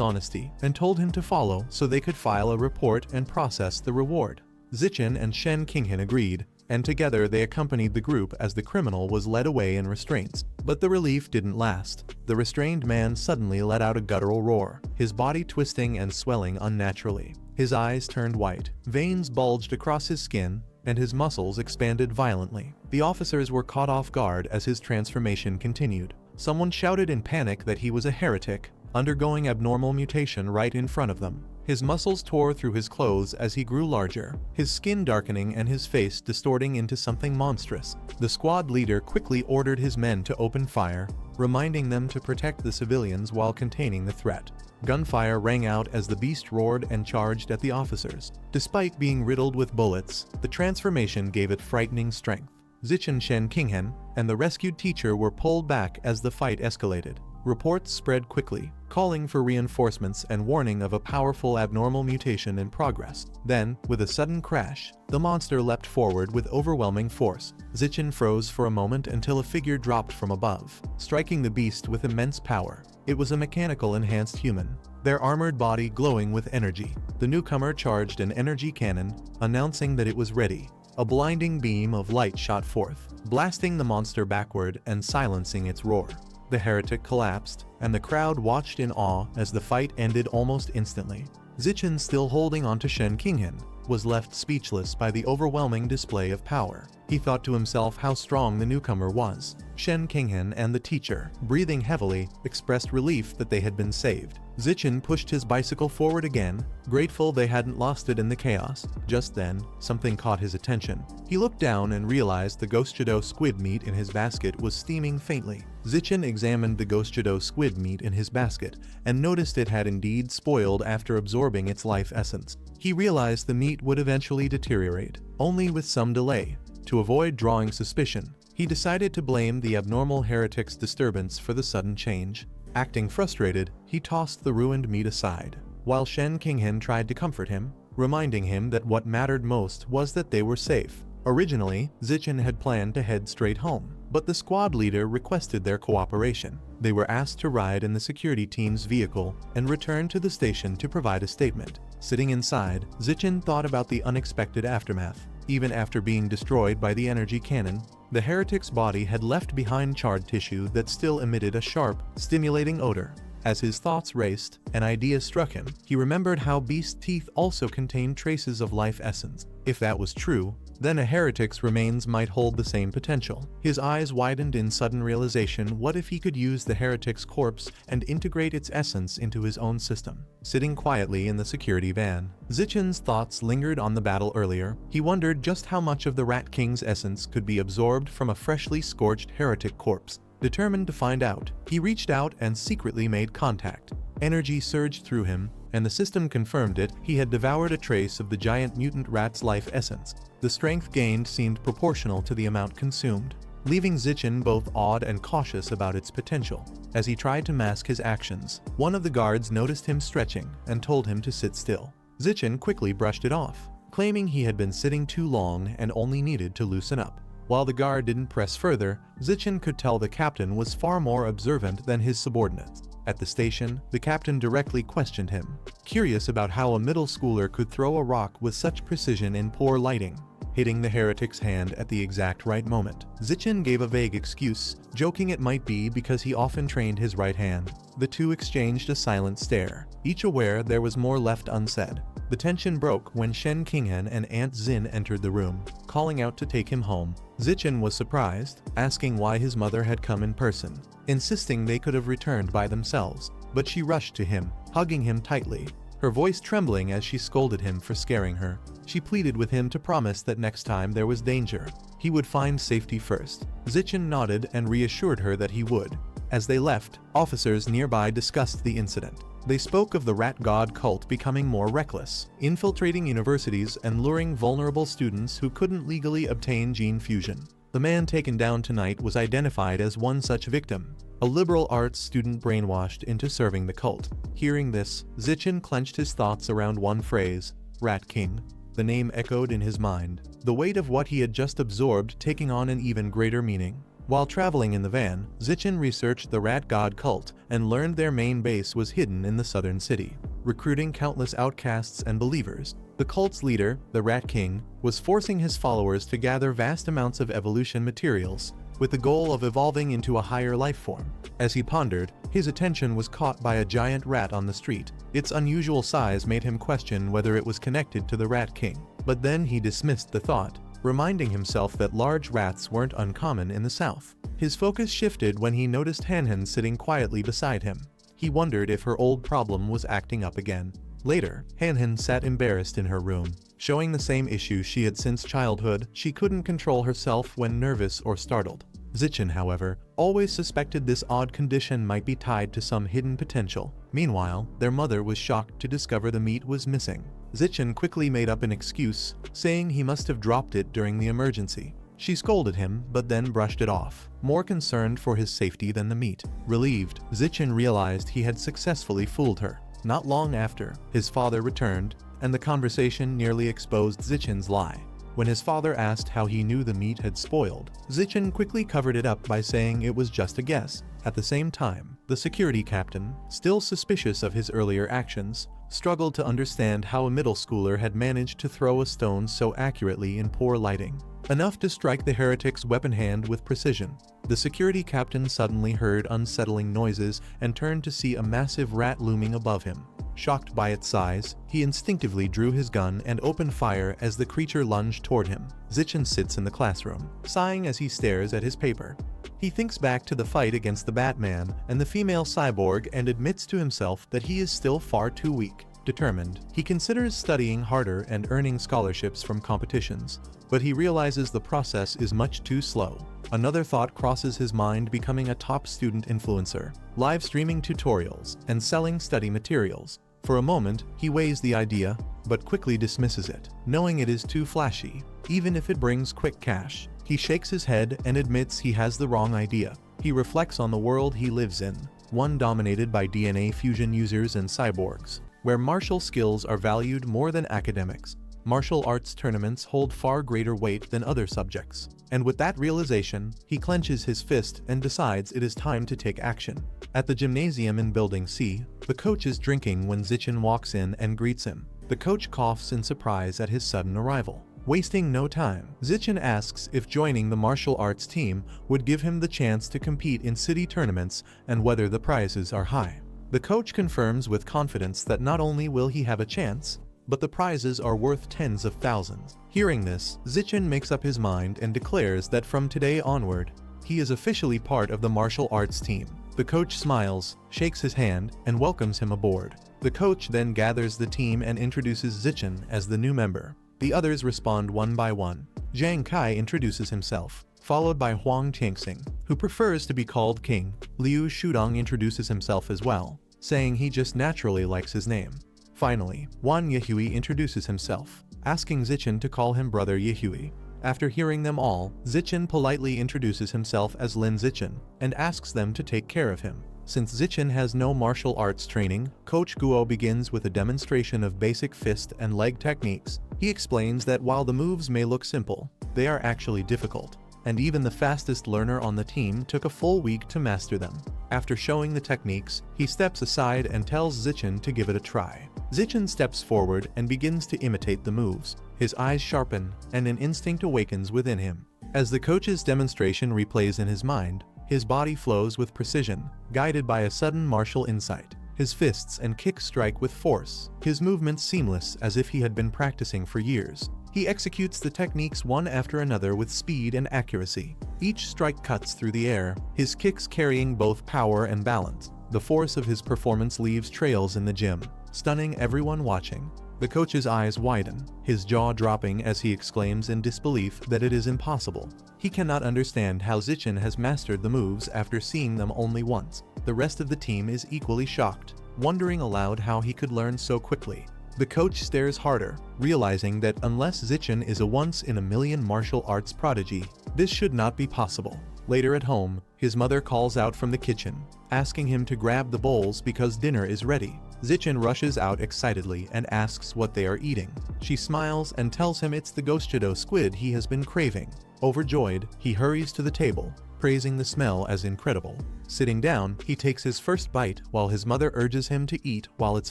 honesty and told him to follow so they could file a report and process the reward. Zichin and Shen Qinghan agreed, and together they accompanied the group as the criminal was led away in restraints. But the relief didn't last. The restrained man suddenly let out a guttural roar, his body twisting and swelling unnaturally. His eyes turned white, veins bulged across his skin, and his muscles expanded violently. The officers were caught off guard as his transformation continued. Someone shouted in panic that he was a heretic, undergoing abnormal mutation right in front of them. His muscles tore through his clothes as he grew larger, his skin darkening and his face distorting into something monstrous. The squad leader quickly ordered his men to open fire, reminding them to protect the civilians while containing the threat. Gunfire rang out as the beast roared and charged at the officers. Despite being riddled with bullets, the transformation gave it frightening strength. Zichin Shen Qinghan and the rescued teacher were pulled back as the fight escalated. Reports spread quickly, calling for reinforcements and warning of a powerful abnormal mutation in progress. Then, with a sudden crash, the monster leapt forward with overwhelming force. Zichin froze for a moment until a figure dropped from above, striking the beast with immense power. It was a mechanical enhanced human, their armored body glowing with energy. The newcomer charged an energy cannon, announcing that it was ready. A blinding beam of light shot forth, blasting the monster backward and silencing its roar. The heretic collapsed, and the crowd watched in awe as the fight ended almost instantly. Zichin, still holding onto Shen Qinghan, was left speechless by the overwhelming display of power. He thought to himself how strong the newcomer was. Shen Qinghan and the teacher, breathing heavily, expressed relief that they had been saved. Zichin pushed his bicycle forward again, grateful they hadn't lost it in the chaos. Just then, something caught his attention. He looked down and realized the Ghost squid meat in his basket was steaming faintly. Zichin examined the Ghost squid meat in his basket and noticed it had indeed spoiled after absorbing its life essence. He realized the meat would eventually deteriorate, only with some delay. To avoid drawing suspicion, he decided to blame the abnormal heretic's disturbance for the sudden change. Acting frustrated, he tossed the ruined meat aside, while Shen Qinghan tried to comfort him, reminding him that what mattered most was that they were safe. Originally, Zichin had planned to head straight home, but the squad leader requested their cooperation. They were asked to ride in the security team's vehicle and return to the station to provide a statement. Sitting inside, Zichin thought about the unexpected aftermath. Even after being destroyed by the energy cannon, the heretic's body had left behind charred tissue that still emitted a sharp, stimulating odor. As his thoughts raced, an idea struck him. He remembered how beast teeth also contained traces of life essence. If that was true, then a heretic's remains might hold the same potential. His eyes widened in sudden realization. What if he could use the heretic's corpse and integrate its essence into his own system? Sitting quietly in the security van, Zichin's thoughts lingered on the battle earlier. He wondered just how much of the Rat King's essence could be absorbed from a freshly scorched heretic corpse. Determined to find out, he reached out and secretly made contact. Energy surged through him, and the system confirmed it. He had devoured a trace of the giant mutant rat's life essence. The strength gained seemed proportional to the amount consumed, leaving Zichin both awed and cautious about its potential. As he tried to mask his actions, one of the guards noticed him stretching and told him to sit still. Zichin quickly brushed it off, claiming he had been sitting too long and only needed to loosen up. While the guard didn't press further, Zichin could tell the captain was far more observant than his subordinates. At the station, the captain directly questioned him, curious about how a middle schooler could throw a rock with such precision in poor lighting, hitting the heretic's hand at the exact right moment. Zichin gave a vague excuse, joking it might be because he often trained his right hand. The two exchanged a silent stare, each aware there was more left unsaid. The tension broke when Shen Qinghan and Aunt Xin entered the room, calling out to take him home. Zichin was surprised, asking why his mother had come in person, insisting they could have returned by themselves, but she rushed to him, hugging him tightly, her voice trembling as she scolded him for scaring her. She pleaded with him to promise that next time there was danger, he would find safety first. Zichin nodded and reassured her that he would. As they left, officers nearby discussed the incident. They spoke of the rat god cult becoming more reckless, infiltrating universities and luring vulnerable students who couldn't legally obtain gene fusion. The man taken down tonight was identified as one such victim, a liberal arts student brainwashed into serving the cult. Hearing this, Zichin clenched his thoughts around one phrase, Rat King. The name echoed in his mind, the weight of what he had just absorbed taking on an even greater meaning. While traveling in the van, Zichin researched the rat god cult and learned their main base was hidden in the southern city, recruiting countless outcasts and believers. The cult's leader, the Rat King, was forcing his followers to gather vast amounts of evolution materials, with the goal of evolving into a higher life form. As he pondered, his attention was caught by a giant rat on the street. Its unusual size made him question whether it was connected to the Rat King. But then he dismissed the thought, reminding himself that large rats weren't uncommon in the south. His focus shifted when he noticed Han sitting quietly beside him. He wondered if her old problem was acting up again. Later, Han sat embarrassed in her room, showing the same issue she had since childhood. She couldn't control herself when nervous or startled. Zichin, however, always suspected this odd condition might be tied to some hidden potential. Meanwhile, their mother was shocked to discover the meat was missing. Zichin quickly made up an excuse, saying he must have dropped it during the emergency. She scolded him, but then brushed it off, more concerned for his safety than the meat. Relieved, Zichin realized he had successfully fooled her. Not long after, his father returned, and the conversation nearly exposed Zichin's lie. When his father asked how he knew the meat had spoiled, Zichin quickly covered it up by saying it was just a guess. At the same time, the security captain, still suspicious of his earlier actions, struggled to understand how a middle schooler had managed to throw a stone so accurately in poor lighting, enough to strike the heretic's weapon hand with precision. The security captain suddenly heard unsettling noises and turned to see a massive rat looming above him. Shocked by its size, he instinctively drew his gun and opened fire as the creature lunged toward him. Zichin sits in the classroom, sighing as he stares at his paper. He thinks back to the fight against the Batman and the female cyborg and admits to himself that he is still far too weak. Determined, he considers studying harder and earning scholarships from competitions, but he realizes the process is much too slow. Another thought crosses his mind: becoming a top student influencer, live streaming tutorials, and selling study materials. For a moment, he weighs the idea, but quickly dismisses it, knowing it is too flashy, even if it brings quick cash. He shakes his head and admits he has the wrong idea. He reflects on the world he lives in, one dominated by DNA fusion users and cyborgs, where martial skills are valued more than academics. Martial arts tournaments hold far greater weight than other subjects. And with that realization, he clenches his fist and decides it is time to take action. At the gymnasium in Building C, the coach is drinking when Zichin walks in and greets him. The coach coughs in surprise at his sudden arrival. Wasting no time, Zichin asks if joining the martial arts team would give him the chance to compete in city tournaments and whether the prizes are high. The coach confirms with confidence that not only will he have a chance, but the prizes are worth tens of thousands. Hearing this, Zichin makes up his mind and declares that from today onward, he is officially part of the martial arts team. The coach smiles, shakes his hand, and welcomes him aboard. The coach then gathers the team and introduces Zichin as the new member. The others respond one by one. Zhang Kai introduces himself, followed by Huang Tianxing, who prefers to be called King. Liu Shudong introduces himself as well, saying he just naturally likes his name. Finally, Wan Yehui introduces himself, asking Zichin to call him Brother Yehui. After hearing them all, Zichin politely introduces himself as Lin Zichin and asks them to take care of him. Since Zichin has no martial arts training, Coach Guo begins with a demonstration of basic fist and leg techniques. He explains that while the moves may look simple, they are actually difficult, and even the fastest learner on the team took a full week to master them. After showing the techniques, he steps aside and tells Zichin to give it a try. Zichin steps forward and begins to imitate the moves. His eyes sharpen, and an instinct awakens within him. As the coach's demonstration replays in his mind, his body flows with precision, guided by a sudden martial insight. His fists and kicks strike with force, his movements seamless as if he had been practicing for years. He executes the techniques one after another with speed and accuracy. Each strike cuts through the air, his kicks carrying both power and balance. The force of his performance leaves trails in the gym, stunning everyone watching. The coach's eyes widen, his jaw dropping as he exclaims in disbelief that it is impossible. He cannot understand how Zichin has mastered the moves after seeing them only once. The rest of the team is equally shocked, wondering aloud how he could learn so quickly. The coach stares harder, realizing that unless Zichin is a once-in-a-million martial arts prodigy, this should not be possible. Later at home, his mother calls out from the kitchen, asking him to grab the bowls because dinner is ready. Zichin rushes out excitedly and asks what they are eating. She smiles and tells him it's the goschido squid he has been craving. Overjoyed, he hurries to the table, praising the smell as incredible. Sitting down, he takes his first bite while his mother urges him to eat while it's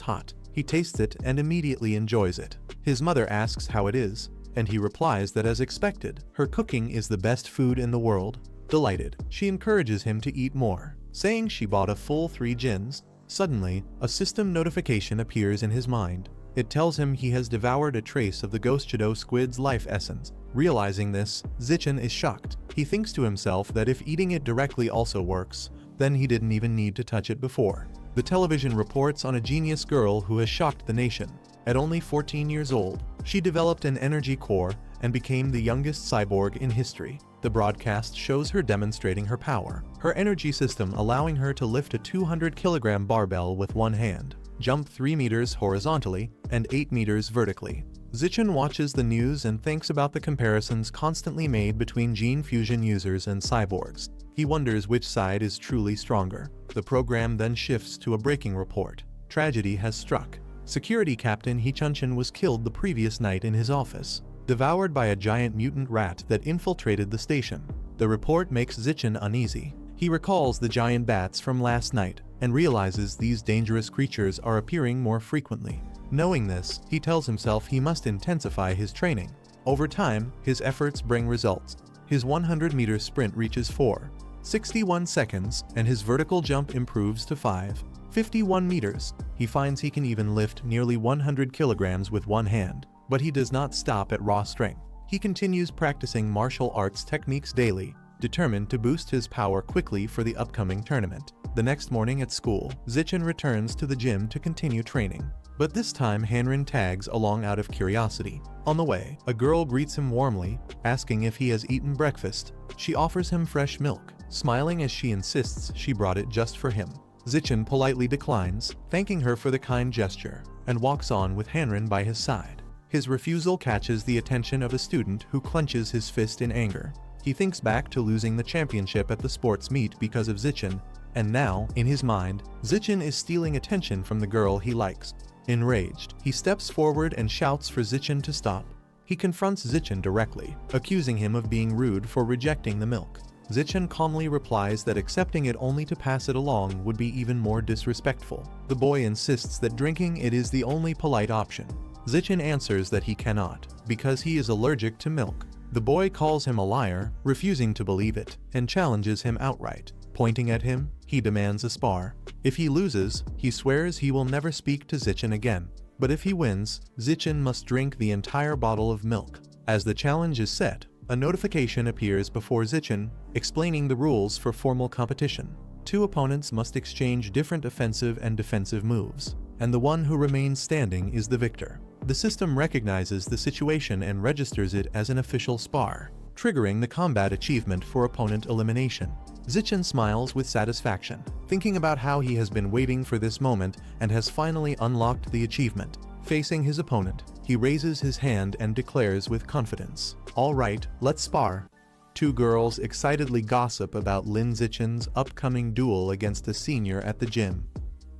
hot. He tastes it and immediately enjoys it. His mother asks how it is, and he replies that as expected, her cooking is the best food in the world. Delighted, she encourages him to eat more, saying she bought a full 3 gins. Suddenly, a system notification appears in his mind. It tells him he has devoured a trace of the goschido squid's life essence. Realizing this, Zichin is shocked. He thinks to himself that if eating it directly also works, then he didn't even need to touch it before. The television reports on a genius girl who has shocked the nation. At only 14 years old, she developed an energy core and became the youngest cyborg in history. The broadcast shows her demonstrating her power, her energy system allowing her to lift a 200-kilogram barbell with one hand, jump 3 meters horizontally, and 8 meters vertically. Zichin watches the news and thinks about the comparisons constantly made between gene fusion users and cyborgs. He wonders which side is truly stronger. The program then shifts to a breaking report. Tragedy has struck. Security Captain Hechunshin was killed the previous night in his office, devoured by a giant mutant rat that infiltrated the station. The report makes Zichin uneasy. He recalls the giant bats from last night and realizes these dangerous creatures are appearing more frequently. Knowing this, he tells himself he must intensify his training. Over time, his efforts bring results. His 100-meter sprint reaches 4.61 seconds, and his vertical jump improves to 5.51 meters. He finds he can even lift nearly 100 kilograms with one hand. But he does not stop at raw strength. He continues practicing martial arts techniques daily, determined to boost his power quickly for the upcoming tournament. The next morning at school, Zichin returns to the gym to continue training. But this time Hanrin tags along out of curiosity. On the way, a girl greets him warmly, asking if he has eaten breakfast. She offers him fresh milk, smiling as she insists she brought it just for him. Zichin politely declines, thanking her for the kind gesture, and walks on with Hanrin by his side. His refusal catches the attention of a student who clenches his fist in anger. He thinks back to losing the championship at the sports meet because of Zichin, and now, in his mind, Zichin is stealing attention from the girl he likes. Enraged, he steps forward and shouts for Zichin to stop. He confronts Zichin directly, accusing him of being rude for rejecting the milk. Zichin calmly replies that accepting it only to pass it along would be even more disrespectful. The boy insists that drinking it is the only polite option. Zichin answers that he cannot, because he is allergic to milk. The boy calls him a liar, refusing to believe it, and challenges him outright. Pointing at him, he demands a spar. If he loses, he swears he will never speak to Zichin again. But if he wins, Zichin must drink the entire bottle of milk. As the challenge is set, a notification appears before Zichin, explaining the rules for formal competition. 2 opponents must exchange different offensive and defensive moves, and the one who remains standing is the victor. The system recognizes the situation and registers it as an official spar, triggering the combat achievement for opponent elimination. Zichin smiles with satisfaction, thinking about how he has been waiting for this moment and has finally unlocked the achievement. Facing his opponent, he raises his hand and declares with confidence, "All right, let's spar." 2 girls excitedly gossip about Lin Zichin's upcoming duel against a senior at the gym.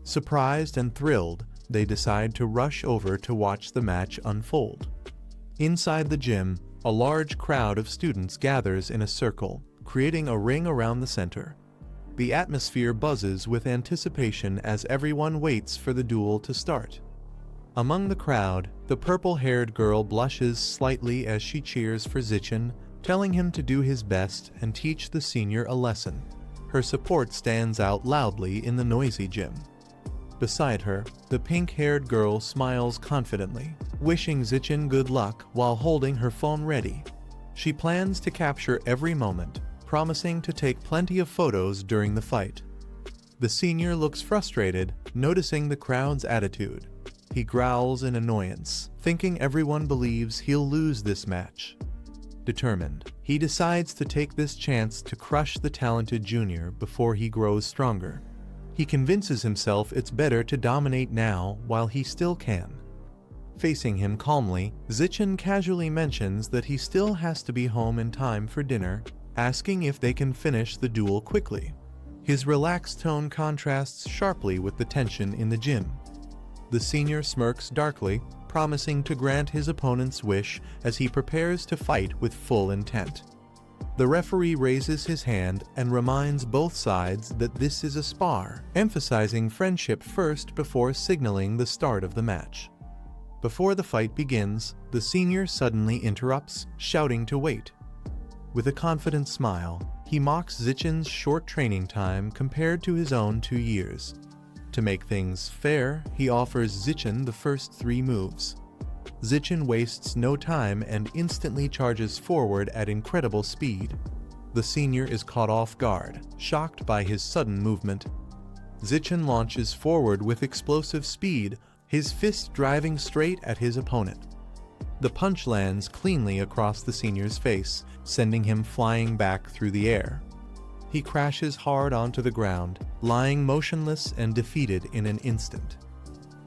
Surprised and thrilled, they decide to rush over to watch the match unfold. Inside the gym, a large crowd of students gathers in a circle, creating a ring around the center. The atmosphere buzzes with anticipation as everyone waits for the duel to start. Among the crowd, the purple-haired girl blushes slightly as she cheers for Zichin, telling him to do his best and teach the senior a lesson. Her support stands out loudly in the noisy gym. Beside her, the pink-haired girl smiles confidently, wishing Zichin good luck while holding her phone ready. She plans to capture every moment, promising to take plenty of photos during the fight. The senior looks frustrated, noticing the crowd's attitude. He growls in annoyance, thinking everyone believes he'll lose this match. Determined, he decides to take this chance to crush the talented junior before he grows stronger. He convinces himself it's better to dominate now while he still can. Facing him calmly, Zichin casually mentions that he still has to be home in time for dinner, asking if they can finish the duel quickly. His relaxed tone contrasts sharply with the tension in the gym. The senior smirks darkly, promising to grant his opponent's wish as he prepares to fight with full intent. The referee raises his hand and reminds both sides that this is a spar, emphasizing friendship first before signaling the start of the match. Before the fight begins, the senior suddenly interrupts, shouting to wait. With a confident smile, he mocks Zichin's short training time compared to his own 2 years. To make things fair, he offers Zichin the first 3 moves. Zichin wastes no time and instantly charges forward at incredible speed. The senior is caught off guard, shocked by his sudden movement. Zichin launches forward with explosive speed, his fist driving straight at his opponent. The punch lands cleanly across the senior's face, sending him flying back through the air. He crashes hard onto the ground, lying motionless and defeated in an instant.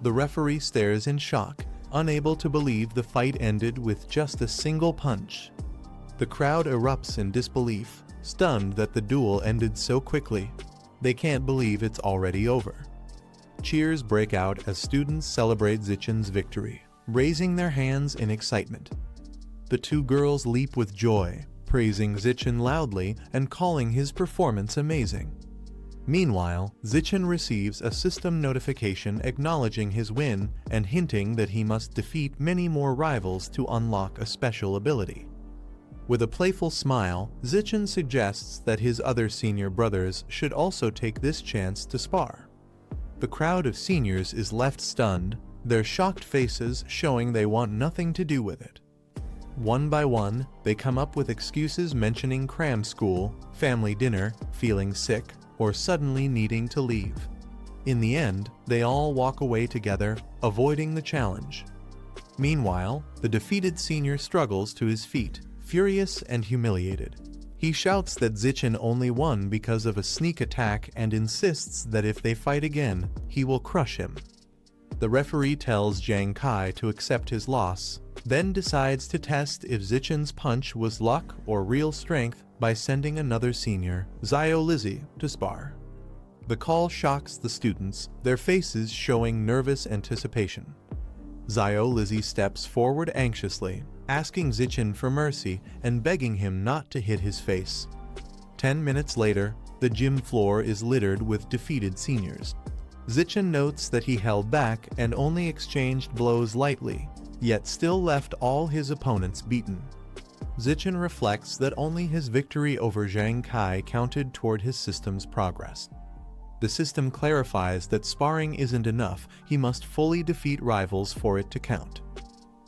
The referee stares in shock, unable to believe the fight ended with just a single punch. The crowd erupts in disbelief, stunned that the duel ended so quickly. They can't believe it's already over. Cheers break out as students celebrate Zichin's victory, raising their hands in excitement. The 2 girls leap with joy, praising Zichin loudly and calling his performance amazing. Meanwhile, Zichin receives a system notification acknowledging his win and hinting that he must defeat many more rivals to unlock a special ability. With a playful smile, Zichin suggests that his other senior brothers should also take this chance to spar. The crowd of seniors is left stunned, their shocked faces showing they want nothing to do with it. One by one, they come up with excuses mentioning cram school, family dinner, feeling sick, or suddenly needing to leave. In the end, they all walk away together, avoiding the challenge. Meanwhile, the defeated senior struggles to his feet, furious and humiliated. He shouts that Zichin only won because of a sneak attack and insists that if they fight again, he will crush him. The referee tells Zhang Kai to accept his loss, then decides to test if Zichin's punch was luck or real strength by sending another senior, Zio Lizzie, to spar. The call shocks the students, their faces showing nervous anticipation. Zio Lizzie steps forward anxiously, asking Zichin for mercy and begging him not to hit his face. 10 minutes later, the gym floor is littered with defeated seniors. Zichin notes that he held back and only exchanged blows lightly, yet still left all his opponents beaten. Zichin reflects that only his victory over Zhang Kai counted toward his system's progress. The system clarifies that sparring isn't enough, he must fully defeat rivals for it to count.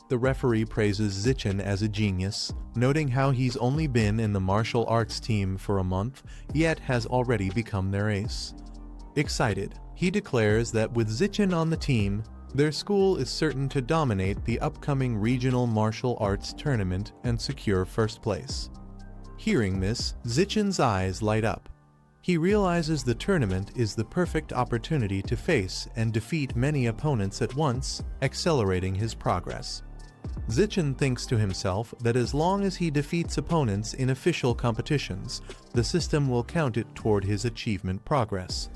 The referee praises Zichin as a genius, noting how he's only been in the martial arts team for a month, yet has already become their ace. Excited, he declares that with Zichin on the team, their school is certain to dominate the upcoming regional martial arts tournament and secure first place. Hearing this, Zichin's eyes light up. He realizes the tournament is the perfect opportunity to face and defeat many opponents at once, accelerating his progress. Zichin thinks to himself that as long as he defeats opponents in official competitions, the system will count it toward his achievement progress.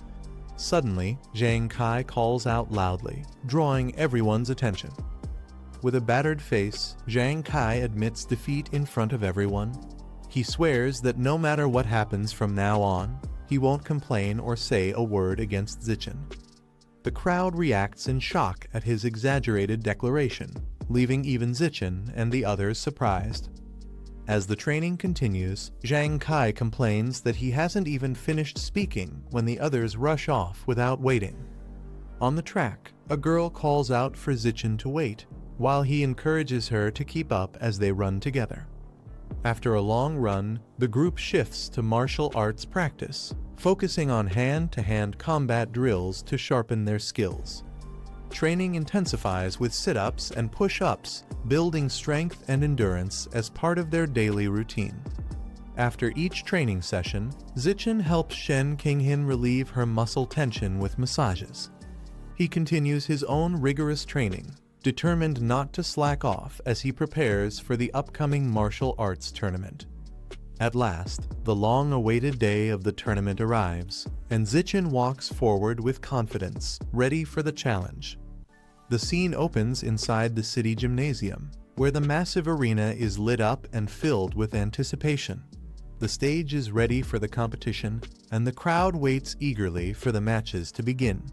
Suddenly, Zhang Kai calls out loudly, drawing everyone's attention. With a battered face, Zhang Kai admits defeat in front of everyone. He swears that no matter what happens from now on, he won't complain or say a word against Zichin. The crowd reacts in shock at his exaggerated declaration, leaving even Zichin and the others surprised. As the training continues, Zhang Kai complains that he hasn't even finished speaking when the others rush off without waiting. On the track, a girl calls out for Zichin to wait, while he encourages her to keep up as they run together. After a long run, the group shifts to martial arts practice, focusing on hand-to-hand combat drills to sharpen their skills. Training intensifies with sit-ups and push-ups, building strength and endurance as part of their daily routine. After each training session, Zichen helps Shen Qinghin relieve her muscle tension with massages. He continues his own rigorous training, determined not to slack off as he prepares for the upcoming martial arts tournament. At last, the long-awaited day of the tournament arrives, and Zichen walks forward with confidence, ready for the challenge. The scene opens inside the city gymnasium, where the massive arena is lit up and filled with anticipation. The stage is ready for the competition, and the crowd waits eagerly for the matches to begin.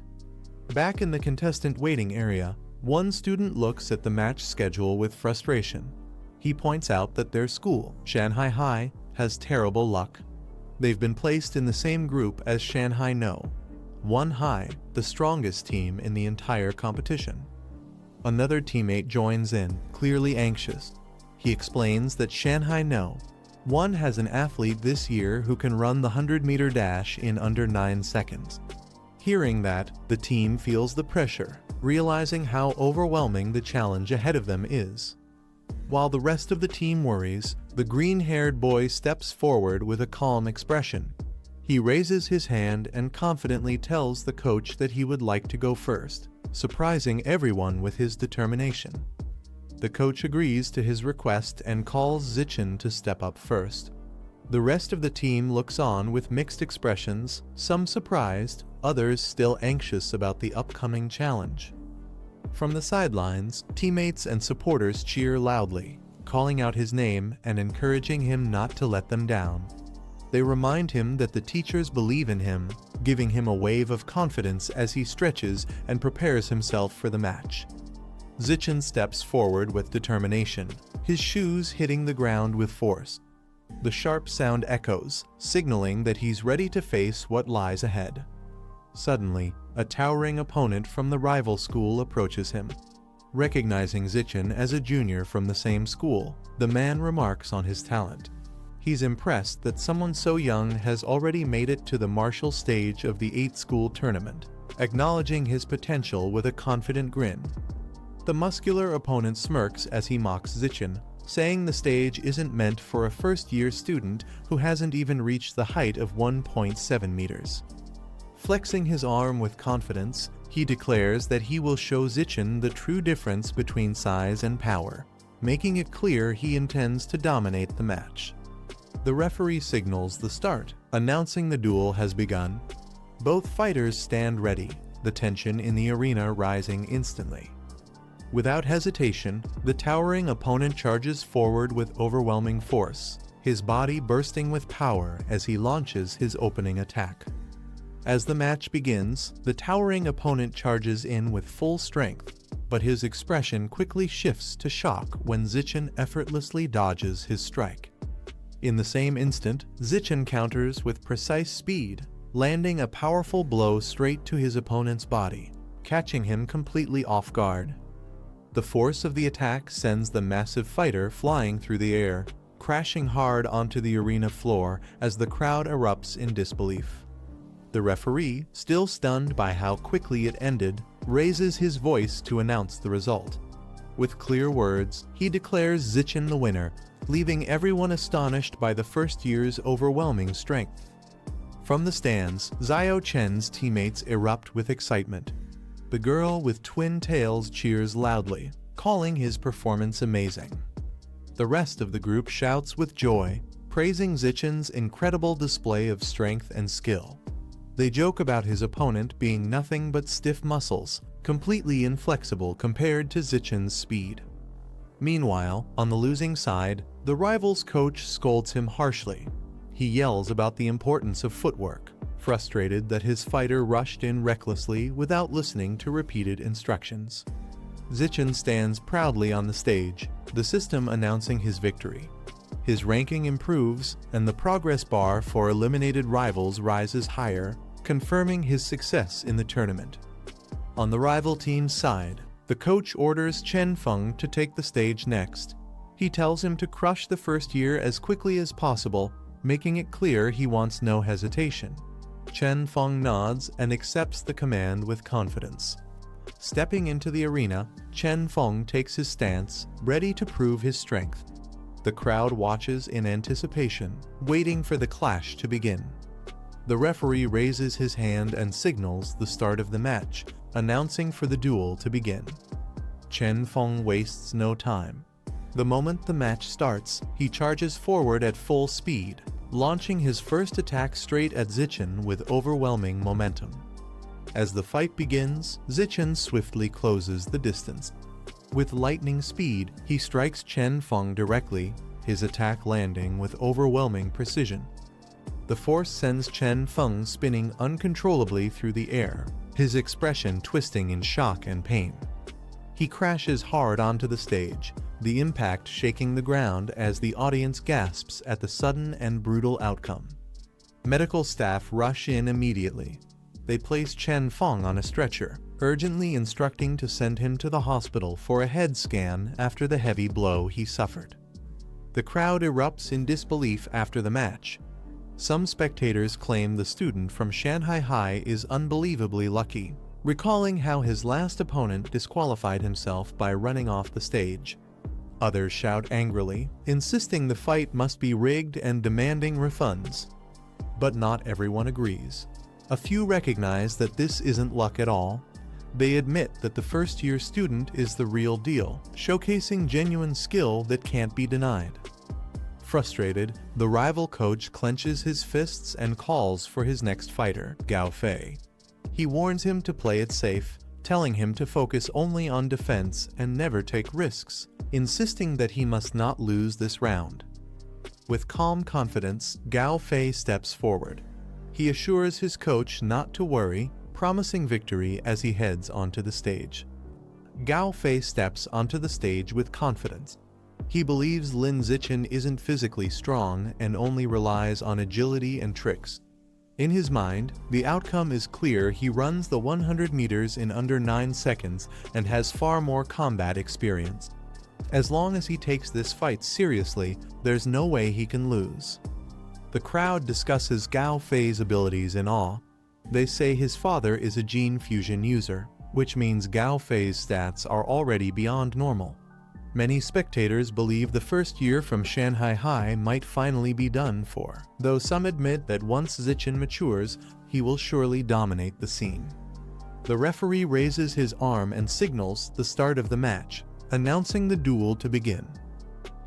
Back in the contestant waiting area, one student looks at the match schedule with frustration. He points out that their school, Shanghai High, has terrible luck. They've been placed in the same group as Shanghai No, One High, the strongest team in the entire competition. Another teammate joins in, clearly anxious. He explains that Shanghai No, One has an athlete this year who can run the 100-meter dash in under 9 seconds. Hearing that, the team feels the pressure, realizing how overwhelming the challenge ahead of them is. While the rest of the team worries, the green-haired boy steps forward with a calm expression. He raises his hand and confidently tells the coach that he would like to go first, surprising everyone with his determination. The coach agrees to his request and calls Zichen to step up first. The rest of the team looks on with mixed expressions, some surprised, others still anxious about the upcoming challenge. From the sidelines, teammates and supporters cheer loudly, calling out his name and encouraging him not to let them down. They remind him that the teachers believe in him, giving him a wave of confidence as he stretches and prepares himself for the match. Zichen steps forward with determination, his shoes hitting the ground with force. The sharp sound echoes, signaling that he's ready to face what lies ahead. Suddenly, a towering opponent from the rival school approaches him. Recognizing Zichen as a junior from the same school, the man remarks on his talent. He's impressed that someone so young has already made it to the martial stage of the 8-school tournament, acknowledging his potential with a confident grin. The muscular opponent smirks as he mocks Zichen, saying the stage isn't meant for a first-year student who hasn't even reached the height of 1.7 meters. Flexing his arm with confidence, he declares that he will show Zichen the true difference between size and power, making it clear he intends to dominate the match. The referee signals the start, announcing the duel has begun. Both fighters stand ready, the tension in the arena rising instantly. Without hesitation, the towering opponent charges forward with overwhelming force, his body bursting with power as he launches his opening attack. As the match begins, the towering opponent charges in with full strength, but his expression quickly shifts to shock when Zichen effortlessly dodges his strike. In the same instant, Zichen counters with precise speed, landing a powerful blow straight to his opponent's body, catching him completely off guard. The force of the attack sends the massive fighter flying through the air, crashing hard onto the arena floor as the crowd erupts in disbelief. The referee, still stunned by how quickly it ended, raises his voice to announce the result. With clear words, he declares Zichen the winner, leaving everyone astonished by the first year's overwhelming strength. From the stands, Xiao Chen's teammates erupt with excitement. The girl with twin tails cheers loudly, calling his performance amazing. The rest of the group shouts with joy, praising Zichen's incredible display of strength and skill. They joke about his opponent being nothing but stiff muscles, completely inflexible compared to Zichen's speed. Meanwhile, on the losing side, the rival's coach scolds him harshly. He yells about the importance of footwork, frustrated that his fighter rushed in recklessly without listening to repeated instructions. Zichen stands proudly on the stage, the system announcing his victory. His ranking improves, and the progress bar for eliminated rivals rises higher, confirming his success in the tournament. On the rival team's side, the coach orders Chen Feng to take the stage next. He tells him to crush the first year as quickly as possible, making it clear he wants no hesitation. Chen Feng nods and accepts the command with confidence. Stepping into the arena, Chen Feng takes his stance, ready to prove his strength. The crowd watches in anticipation, waiting for the clash to begin. The referee raises his hand and signals the start of the match, announcing for the duel to begin. Chen Feng wastes no time. The moment the match starts, he charges forward at full speed, launching his first attack straight at Zichen with overwhelming momentum. As the fight begins, Zichen swiftly closes the distance. With lightning speed, he strikes Chen Feng directly, his attack landing with overwhelming precision. The force sends Chen Feng spinning uncontrollably through the air, his expression twisting in shock and pain. He crashes hard onto the stage, the impact shaking the ground as the audience gasps at the sudden and brutal outcome. Medical staff rush in immediately. They place Chen Feng on a stretcher, urgently instructing to send him to the hospital for a head scan after the heavy blow he suffered. The crowd erupts in disbelief after the match. Some spectators claim the student from Shanghai High is unbelievably lucky, recalling how his last opponent disqualified himself by running off the stage. Others shout angrily, insisting the fight must be rigged and demanding refunds. But not everyone agrees. A few recognize that this isn't luck at all. They admit that the first-year student is the real deal, showcasing genuine skill that can't be denied. Frustrated, the rival coach clenches his fists and calls for his next fighter, Gao Fei. He warns him to play it safe, telling him to focus only on defense and never take risks, insisting that he must not lose this round. With calm confidence, Gao Fei steps forward. He assures his coach not to worry, promising victory as he heads onto the stage. Gao Fei steps onto the stage with confidence. He believes Lin Zichen isn't physically strong and only relies on agility and tricks. In his mind, the outcome is clear. He runs the 100 meters in under 9 seconds and has far more combat experience. As long as he takes this fight seriously, there's no way he can lose. The crowd discusses Gao Fei's abilities in awe. They say his father is a gene fusion user, which means Gao Fei's stats are already beyond normal. Many spectators believe the first year from Shanghai High might finally be done for, though some admit that once Zichen matures, he will surely dominate the scene. The referee raises his arm and signals the start of the match, announcing the duel to begin.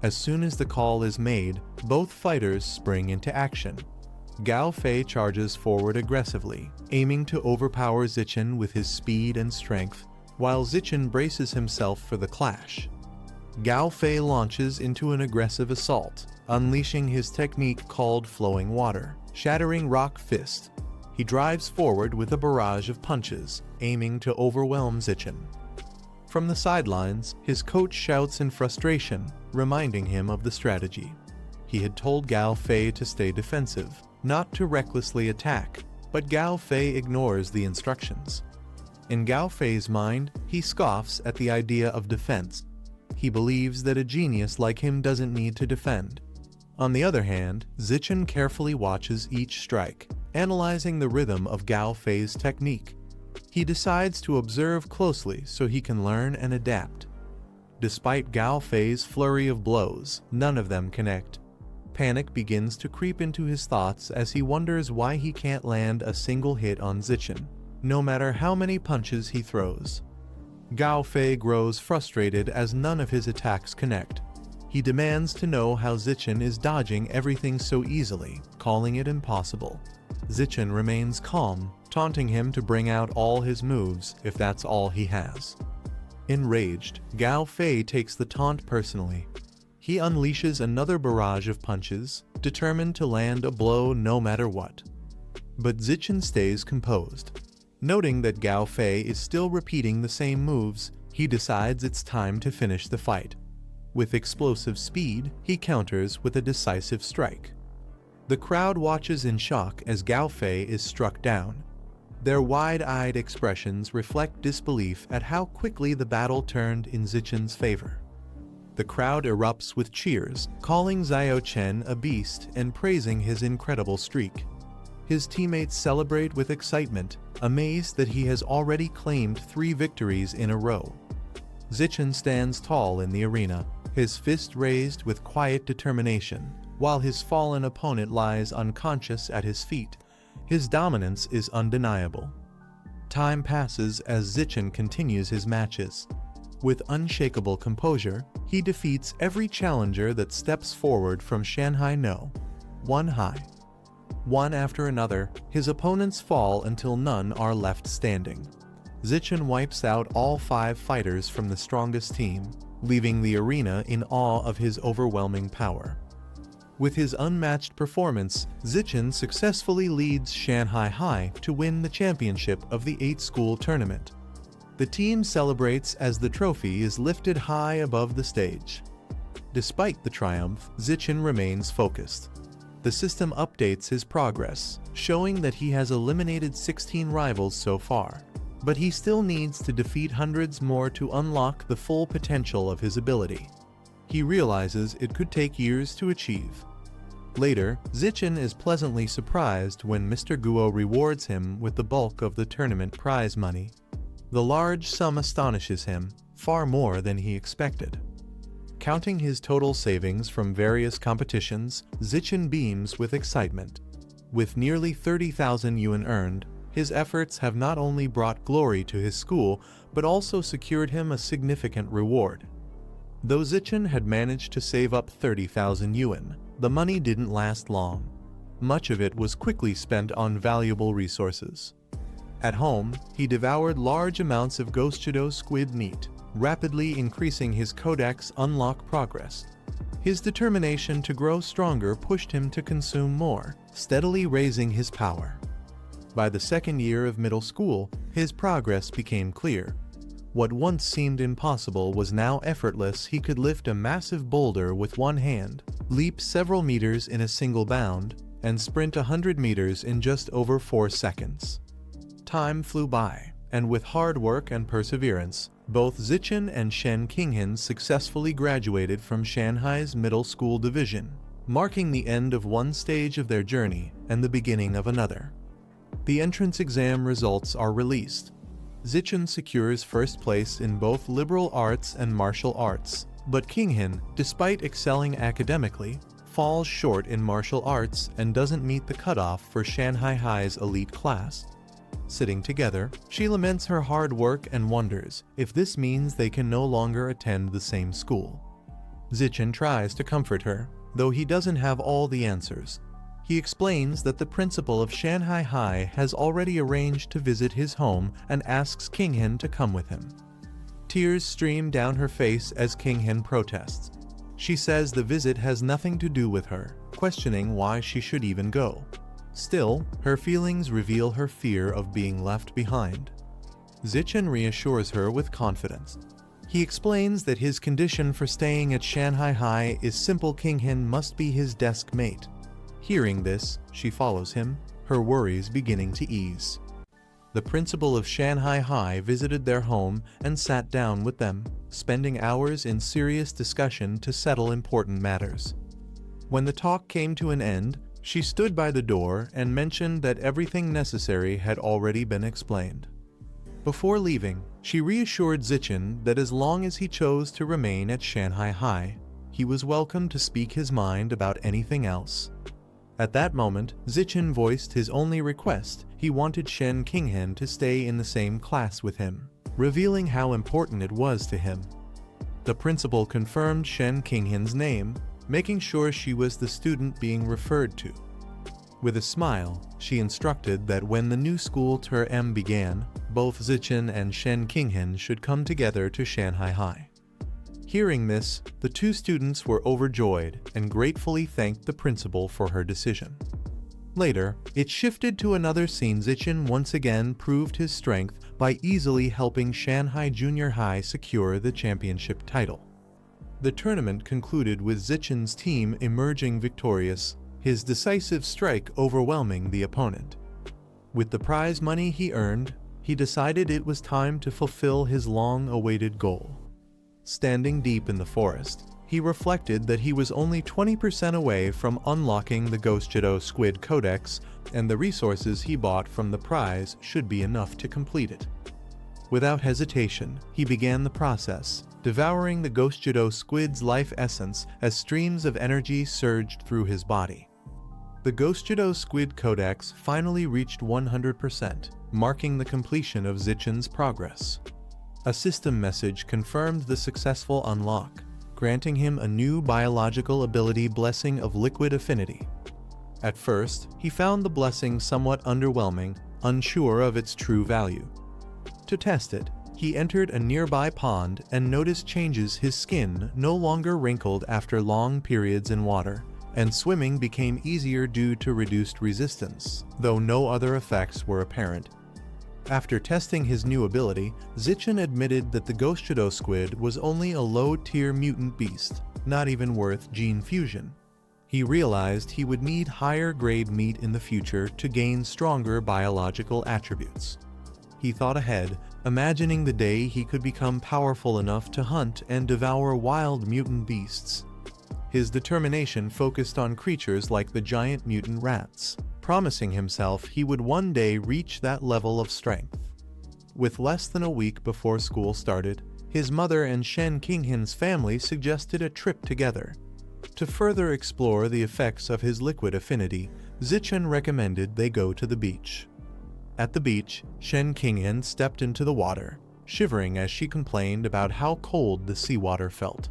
As soon as the call is made, both fighters spring into action. Gao Fei charges forward aggressively, aiming to overpower Zichen with his speed and strength, while Zichen braces himself for the clash. Gao Fei launches into an aggressive assault, unleashing his technique called flowing water, shattering rock fist. He drives forward with a barrage of punches, aiming to overwhelm Zichen. From the sidelines, his coach shouts in frustration, reminding him of the strategy. He had told Gao Fei to stay defensive, not to recklessly attack, but Gao Fei ignores the instructions. In Gao Fei's mind, he scoffs at the idea of defense. He believes that a genius like him doesn't need to defend. On the other hand, Zichen carefully watches each strike, analyzing the rhythm of Gao Fei's technique. He decides to observe closely so he can learn and adapt. Despite Gao Fei's flurry of blows, none of them connect. Panic begins to creep into his thoughts as he wonders why he can't land a single hit on Zichen, no matter how many punches he throws. Gao Fei grows frustrated as none of his attacks connect. He demands to know how Zichen is dodging everything so easily, calling it impossible. Zichen remains calm, taunting him to bring out all his moves if that's all he has. Enraged, Gao Fei takes the taunt personally. He unleashes another barrage of punches, determined to land a blow no matter what. But Zichen stays composed. Noting that Gao Fei is still repeating the same moves, he decides it's time to finish the fight. With explosive speed, he counters with a decisive strike. The crowd watches in shock as Gao Fei is struck down. Their wide-eyed expressions reflect disbelief at how quickly the battle turned in Zichen's favor. The crowd erupts with cheers, calling Xiao Chen a beast and praising his incredible streak. His teammates celebrate with excitement, amazed that he has already claimed 3 victories in a row. Zichen stands tall in the arena, his fist raised with quiet determination, while his fallen opponent lies unconscious at his feet. His dominance is undeniable. Time passes as Zichen continues his matches. With unshakable composure, he defeats every challenger that steps forward from Shanghai No. 1 high. One after another, his opponents fall until none are left standing. Zichen wipes out all 5 fighters from the strongest team, leaving the arena in awe of his overwhelming power. With his unmatched performance, Zichen successfully leads Shanghai High to win the championship of the 8-school tournament. The team celebrates as the trophy is lifted high above the stage. Despite the triumph, Zichen remains focused. The system updates his progress, showing that he has eliminated 16 rivals so far. But he still needs to defeat hundreds more to unlock the full potential of his ability. He realizes it could take years to achieve. Later, Zichen is pleasantly surprised when Mr. Guo rewards him with the bulk of the tournament prize money. The large sum astonishes him, far more than he expected. Counting his total savings from various competitions, Zichen beams with excitement. With nearly 30,000 yuan earned, his efforts have not only brought glory to his school, but also secured him a significant reward. Though Zichen had managed to save up 30,000 yuan, the money didn't last long. Much of it was quickly spent on valuable resources. At home, he devoured large amounts of Ghost squid meat, rapidly increasing his codex unlock progress. His determination to grow stronger pushed him to consume more, steadily raising his power. By the 2nd year of middle school, his progress became clear. What once seemed impossible was now effortless. He could lift a massive boulder with one hand, leap several meters in a single bound, and sprint 100 meters in just over 4 seconds. Time flew by, and with hard work and perseverance, both Zichen and Shen Qinghan successfully graduated from Shanghai's middle school division, marking the end of one stage of their journey and the beginning of another. The entrance exam results are released. Zichen secures first place in both liberal arts and martial arts, but Qinghan, despite excelling academically, falls short in martial arts and doesn't meet the cutoff for Shanghai High's elite class. Sitting together, she laments her hard work and wonders if this means they can no longer attend the same school. Zichen tries to comfort her, though he doesn't have all the answers. He explains that the principal of Shanghai High has already arranged to visit his home and asks Qinghan to come with him. Tears stream down her face as Qinghan protests. She says the visit has nothing to do with her, questioning why she should even go. Still, her feelings reveal her fear of being left behind. Zichen reassures her with confidence. He explains that his condition for staying at Shanghai High is simple. Qinghan must be his desk mate. Hearing this, she follows him, her worries beginning to ease. The principal of Shanghai High visited their home and sat down with them, spending hours in serious discussion to settle important matters. When the talk came to an end, she stood by the door and mentioned that everything necessary had already been explained. Before leaving, she reassured Zichen that as long as he chose to remain at Shanghai High, he was welcome to speak his mind about anything else. At that moment, Zichen voiced his only request. He wanted Shen Qinghan to stay in the same class with him, revealing how important it was to him. The principal confirmed Shen Qinghan's name, making sure she was the student being referred to. With a smile, she instructed that when the new school term began, both Zichen and Shen Qinghan should come together to Shanghai High. Hearing this, the two students were overjoyed and gratefully thanked the principal for her decision. Later, it shifted to another scene. Zichen once again proved his strength by easily helping Shanghai Junior High secure the championship title. The tournament concluded with Zichen's team emerging victorious, his decisive strike overwhelming the opponent. With the prize money he earned, he decided it was time to fulfill his long-awaited goal. Standing deep in the forest, he reflected that he was only 20% away from unlocking the Ghost Squid Codex, and the resources he bought from the prize should be enough to complete it. Without hesitation, he began the process, devouring the Ghost Squid's life essence as streams of energy surged through his body. The Ghost Squid Codex finally reached 100%, marking the completion of Zichen's progress. A system message confirmed the successful unlock, granting him a new biological ability blessing of liquid affinity. At first, he found the blessing somewhat underwhelming, unsure of its true value. To test it, he entered a nearby pond and noticed changes. His skin no longer wrinkled after long periods in water, and swimming became easier due to reduced resistance, though no other effects were apparent. After testing his new ability, Zichen admitted that the Ghost Squid was only a low-tier mutant beast, not even worth gene fusion. He realized he would need higher-grade meat in the future to gain stronger biological attributes. He thought ahead, imagining the day he could become powerful enough to hunt and devour wild mutant beasts. His determination focused on creatures like the giant mutant rats, promising himself he would one day reach that level of strength. With less than a week before school started, his mother and Shen Qinghin's family suggested a trip together. To further explore the effects of his liquid affinity, Zichen recommended they go to the beach. At the beach, Shen Qinghin stepped into the water, shivering as she complained about how cold the seawater felt.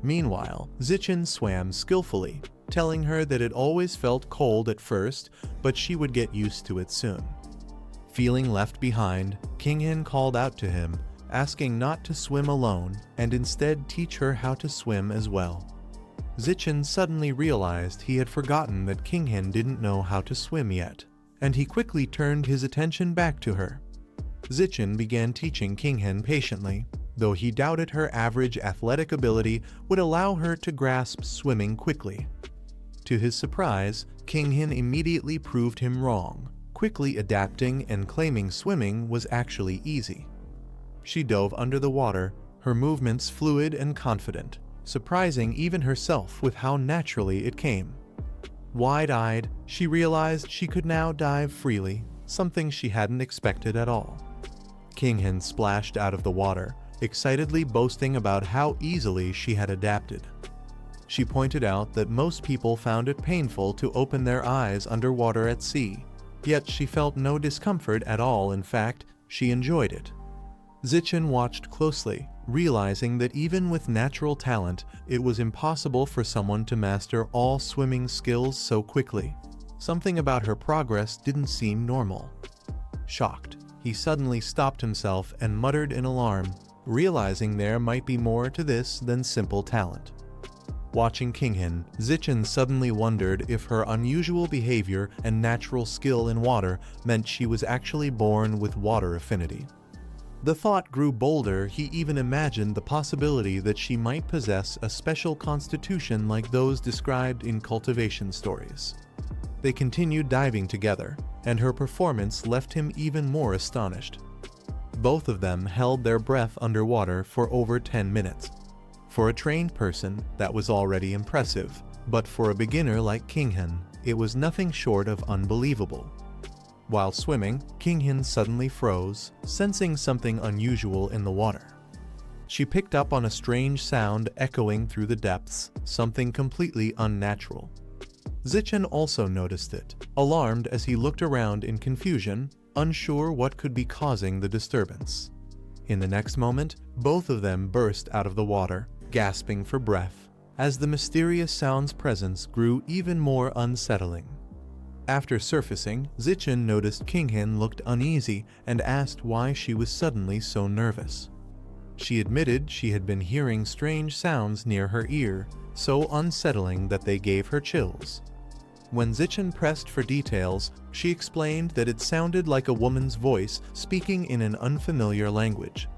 Meanwhile, Zichen swam skillfully, telling her that it always felt cold at first, but she would get used to it soon. Feeling left behind, Qinghin called out to him, asking not to swim alone and instead teach her how to swim as well. Zichen suddenly realized he had forgotten that Qinghin didn't know how to swim yet, and he quickly turned his attention back to her. Zichen began teaching Qinghin patiently, though he doubted her average athletic ability would allow her to grasp swimming quickly. To his surprise, Qinghin immediately proved him wrong, quickly adapting and claiming swimming was actually easy. She dove under the water, her movements fluid and confident, surprising even herself with how naturally it came. Wide-eyed, she realized she could now dive freely, something she hadn't expected at all. Qinghin splashed out of the water, excitedly boasting about how easily she had adapted. She pointed out that most people found it painful to open their eyes underwater at sea, yet she felt no discomfort at all. In fact, she enjoyed it. Zichen watched closely, realizing that even with natural talent, it was impossible for someone to master all swimming skills so quickly. Something about her progress didn't seem normal. Shocked, he suddenly stopped himself and muttered in alarm, realizing there might be more to this than simple talent. Watching Qinghin, Zichen suddenly wondered if her unusual behavior and natural skill in water meant she was actually born with water affinity. The thought grew bolder. He even imagined the possibility that she might possess a special constitution like those described in cultivation stories. They continued diving together, and her performance left him even more astonished. Both of them held their breath underwater for over 10 minutes. For a trained person, that was already impressive, but for a beginner like Qinghin, it was nothing short of unbelievable. While swimming, Qinghin suddenly froze, sensing something unusual in the water. She picked up on a strange sound echoing through the depths, something completely unnatural. Zichen also noticed it, alarmed as he looked around in confusion, unsure what could be causing the disturbance. In the next moment, both of them burst out of the water, gasping for breath, as the mysterious sound's presence grew even more unsettling. After surfacing, Zichen noticed Qinghin looked uneasy and asked why she was suddenly so nervous. She admitted she had been hearing strange sounds near her ear, so unsettling that they gave her chills. When Zichen pressed for details, she explained that it sounded like a woman's voice speaking in an unfamiliar language.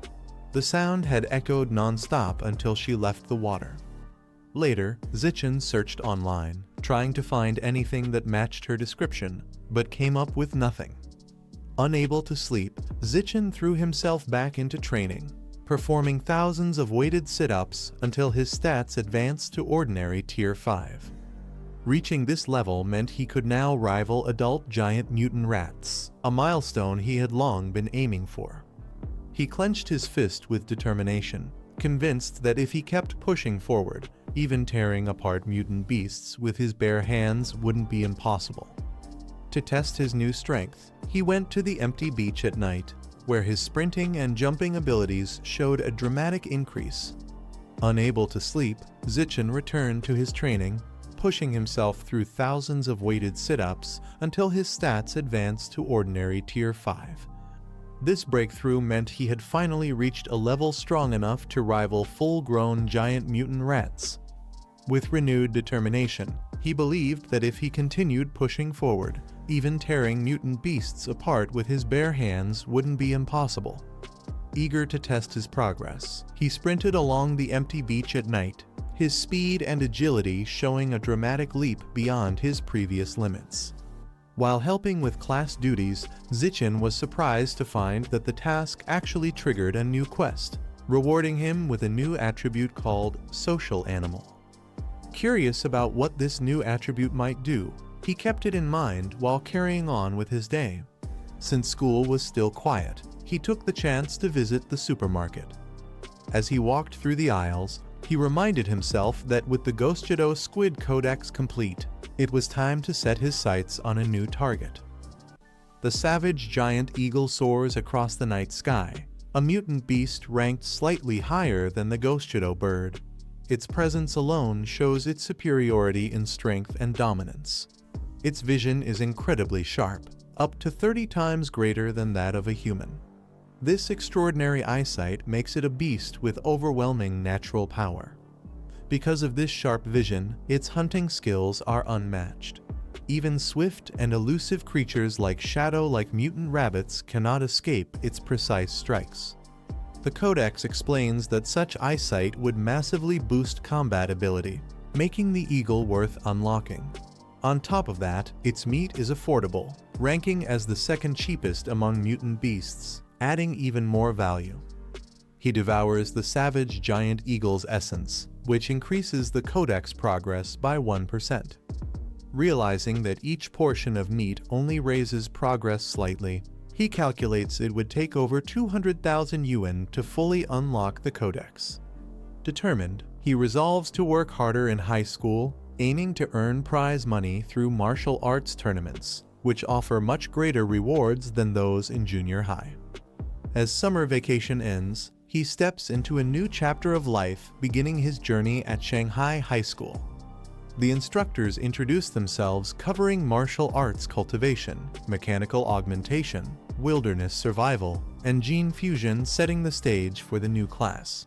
The sound had echoed non-stop until she left the water. Later, Zichen searched online, trying to find anything that matched her description, but came up with nothing. Unable to sleep, Zichen threw himself back into training. performing thousands of weighted sit-ups until his stats advanced to ordinary Tier 5. Reaching this level meant he could now rival adult giant mutant rats, a milestone he had long been aiming for. He clenched his fist with determination, convinced that if he kept pushing forward, even tearing apart mutant beasts with his bare hands wouldn't be impossible. To test his new strength, he went to the empty beach at night, where his sprinting and jumping abilities showed a dramatic increase. Unable to sleep, Zichen returned to his training, pushing himself through thousands of weighted sit-ups until his stats advanced to ordinary Tier 5. This breakthrough meant he had finally reached a level strong enough to rival full-grown giant mutant rats. With renewed determination, he believed that if he continued pushing forward, even tearing mutant beasts apart with his bare hands wouldn't be impossible. Eager to test his progress, he sprinted along the empty beach at night, his speed and agility showing a dramatic leap beyond his previous limits. While helping with class duties, Zichen was surprised to find that the task actually triggered a new quest, rewarding him with a new attribute called Social Animal. Curious about what this new attribute might do, he kept it in mind while carrying on with his day. Since school was still quiet, he took the chance to visit the supermarket. As he walked through the aisles, he reminded himself that with the Ghost Squid Codex complete, it was time to set his sights on a new target. The savage giant eagle soars across the night sky, a mutant beast ranked slightly higher than the Ghost bird. Its presence alone shows its superiority in strength and dominance. Its vision is incredibly sharp, up to 30 times greater than that of a human. This extraordinary eyesight makes it a beast with overwhelming natural power. Because of this sharp vision, its hunting skills are unmatched. Even swift and elusive creatures like shadow-like mutant rabbits cannot escape its precise strikes. The Codex explains that such eyesight would massively boost combat ability, making the eagle worth unlocking. On top of that, its meat is affordable, ranking as the second cheapest among mutant beasts, adding even more value. He devours the savage giant eagle's essence, which increases the Codex progress by 1%. Realizing that each portion of meat only raises progress slightly, he calculates it would take over 200,000 yuan to fully unlock the Codex. Determined, he resolves to work harder in high school, aiming to earn prize money through martial arts tournaments, which offer much greater rewards than those in junior high. As summer vacation ends, he steps into a new chapter of life, beginning his journey at Shanghai High School. The instructors introduce themselves covering martial arts cultivation, mechanical augmentation, wilderness survival, and gene fusion, setting the stage for the new class.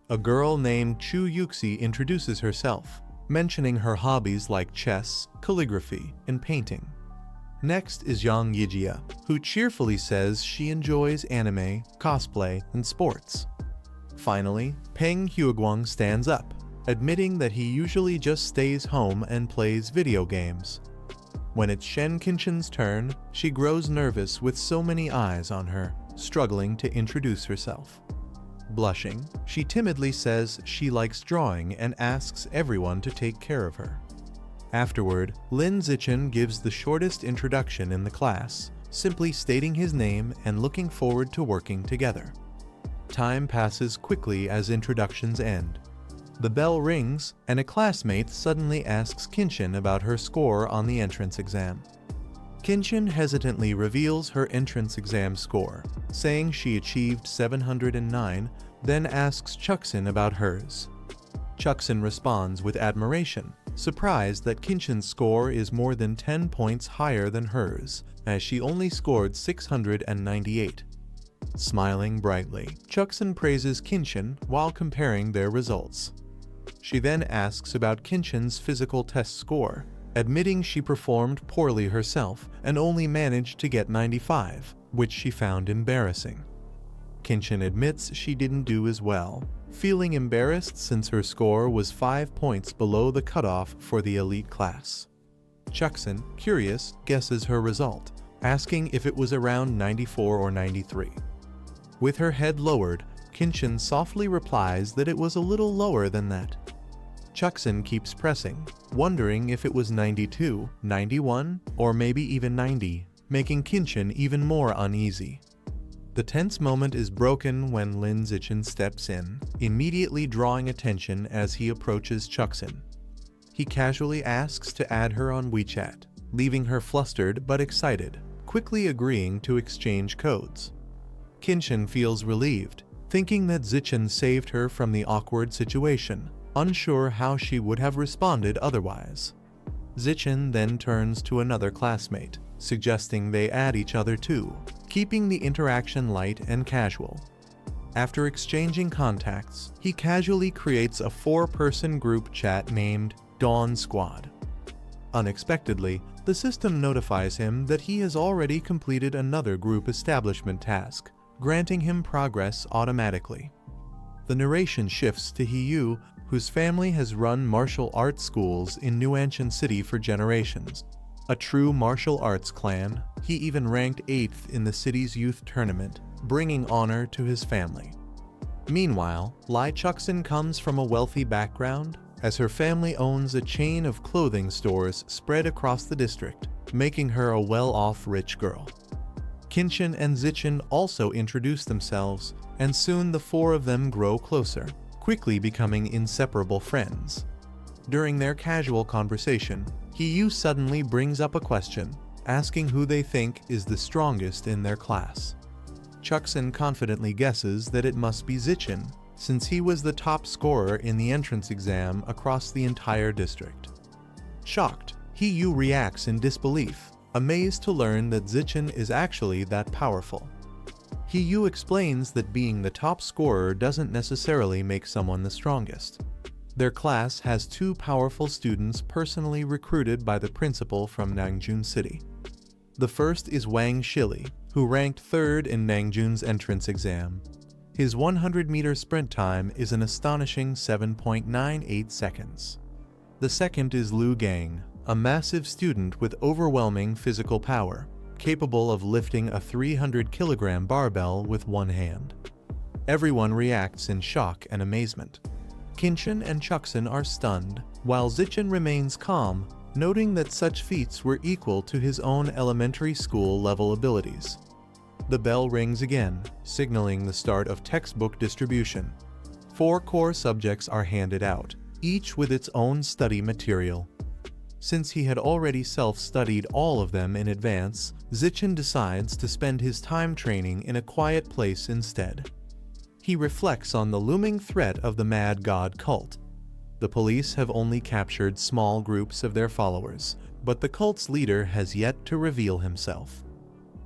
A girl named Chu Yuxi introduces herself, mentioning her hobbies like chess, calligraphy, and painting. Next is Yang Yijia, who cheerfully says she enjoys anime, cosplay, and sports. Finally, Peng Huiguang stands up, admitting that he usually just stays home and plays video games. When it's Shen Qinshen's turn, she grows nervous with so many eyes on her, struggling to introduce herself. Blushing, she timidly says she likes drawing and asks everyone to take care of her. Afterward, Lin Zichen gives the shortest introduction in the class, simply stating his name and looking forward to working together. Time passes quickly as introductions end. The bell rings, and a classmate suddenly asks Qinshen about her score on the entrance exam. Qinshen hesitantly reveals her entrance exam score, saying she achieved 709, then asks Chuxin about hers. Chuxin responds with admiration, surprised that Qinshen's score is more than 10 points higher than hers, as she only scored 698. Smiling brightly, Chuxin praises Qinshen while comparing their results. She then asks about Qinshen's physical test score, admitting she performed poorly herself and only managed to get 95, which she found embarrassing. Qinshen admits she didn't do as well, feeling embarrassed since her score was 5 points below the cutoff for the elite class. Chuxin, curious, guesses her result, asking if it was around 94 or 93. With her head lowered, Kinshin softly replies that it was a little lower than that. Chuksin keeps pressing, wondering if it was 92, 91, or maybe even 90, making Kinshin even more uneasy. The tense moment is broken when Lin Zichen steps in, immediately drawing attention as he approaches Chuksin. He casually asks to add her on WeChat, leaving her flustered but excited, quickly agreeing to exchange codes. Kinshin feels relieved, thinking that Zichen saved her from the awkward situation, unsure how she would have responded otherwise. Zichen then turns to another classmate, suggesting they add each other too, keeping the interaction light and casual. After exchanging contacts, he casually creates a 4-person group chat named Dawn Squad. Unexpectedly, the system notifies him that he has already completed another group establishment task, granting him progress automatically. The narration shifts to Hiyu, whose family has run martial arts schools in Nuanshan City for generations. A true martial arts clan, he even ranked 8th in the city's youth tournament, bringing honor to his family. Meanwhile, Lai Chuksin comes from a wealthy background, as her family owns a chain of clothing stores spread across the district, making her a well-off rich girl. Kinshin and Zichen also introduce themselves, and soon the 4 of them grow closer, quickly becoming inseparable friends. During their casual conversation, Hiyu suddenly brings up a question, asking who they think is the strongest in their class. Chuksin confidently guesses that it must be Zichen, since he was the top scorer in the entrance exam across the entire district. Shocked, Hiyu reacts in disbelief, amazed to learn that Zichen is actually that powerful. Hiyu explains that being the top scorer doesn't necessarily make someone the strongest. Their class has 2 powerful students personally recruited by the principal from Nangjun City. The first is Wang Shili, who ranked 3rd in Nangjun's entrance exam. His 100-meter sprint time is an astonishing 7.98 seconds. The second is Lu Gang, a massive student with overwhelming physical power, capable of lifting a 300-kilogram barbell with one hand. Everyone reacts in shock and amazement. Kinshin and Chuksin are stunned, while Zichen remains calm, noting that such feats were equal to his own elementary school level abilities. The bell rings again, signaling the start of textbook distribution. 4 core subjects are handed out, each with its own study material. Since he had already self-studied all of them in advance, Zichen decides to spend his time training in a quiet place instead. He reflects on the looming threat of the Mad God cult. The police have only captured small groups of their followers, but the cult's leader has yet to reveal himself.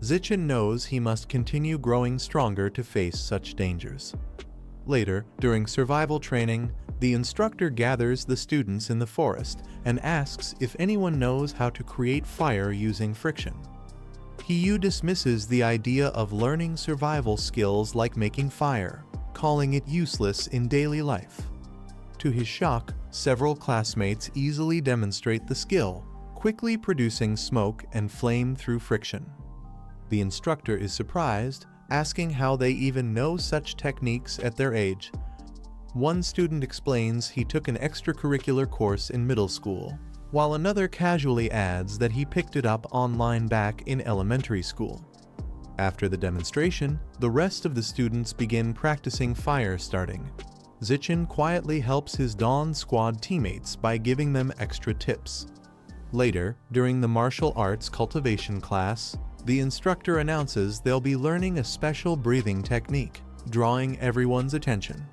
Zichen knows he must continue growing stronger to face such dangers. Later, during survival training, the instructor gathers the students in the forest and asks if anyone knows how to create fire using friction. Hiyu dismisses the idea of learning survival skills like making fire, calling it useless in daily life. To his shock, several classmates easily demonstrate the skill, quickly producing smoke and flame through friction. The instructor is surprised, asking how they even know such techniques at their age. One student explains he took an extracurricular course in middle school, while another casually adds that he picked it up online back in elementary school. After the demonstration, the rest of the students begin practicing fire starting. Zichen quietly helps his Dawn Squad teammates by giving them extra tips. Later, during the martial arts cultivation class, the instructor announces they'll be learning a special breathing technique, drawing everyone's attention.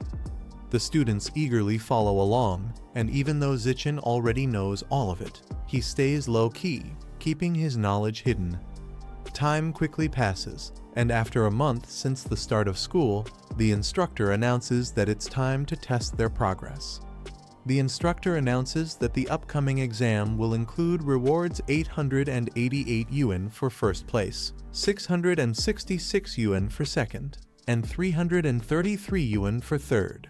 The students eagerly follow along, and even though Zichen already knows all of it, he stays low-key, keeping his knowledge hidden. Time quickly passes, and after a month since the start of school, the instructor announces that it's time to test their progress. The instructor announces that the upcoming exam will include rewards 888 yuan for first place, 666 yuan for second, and 333 yuan for third.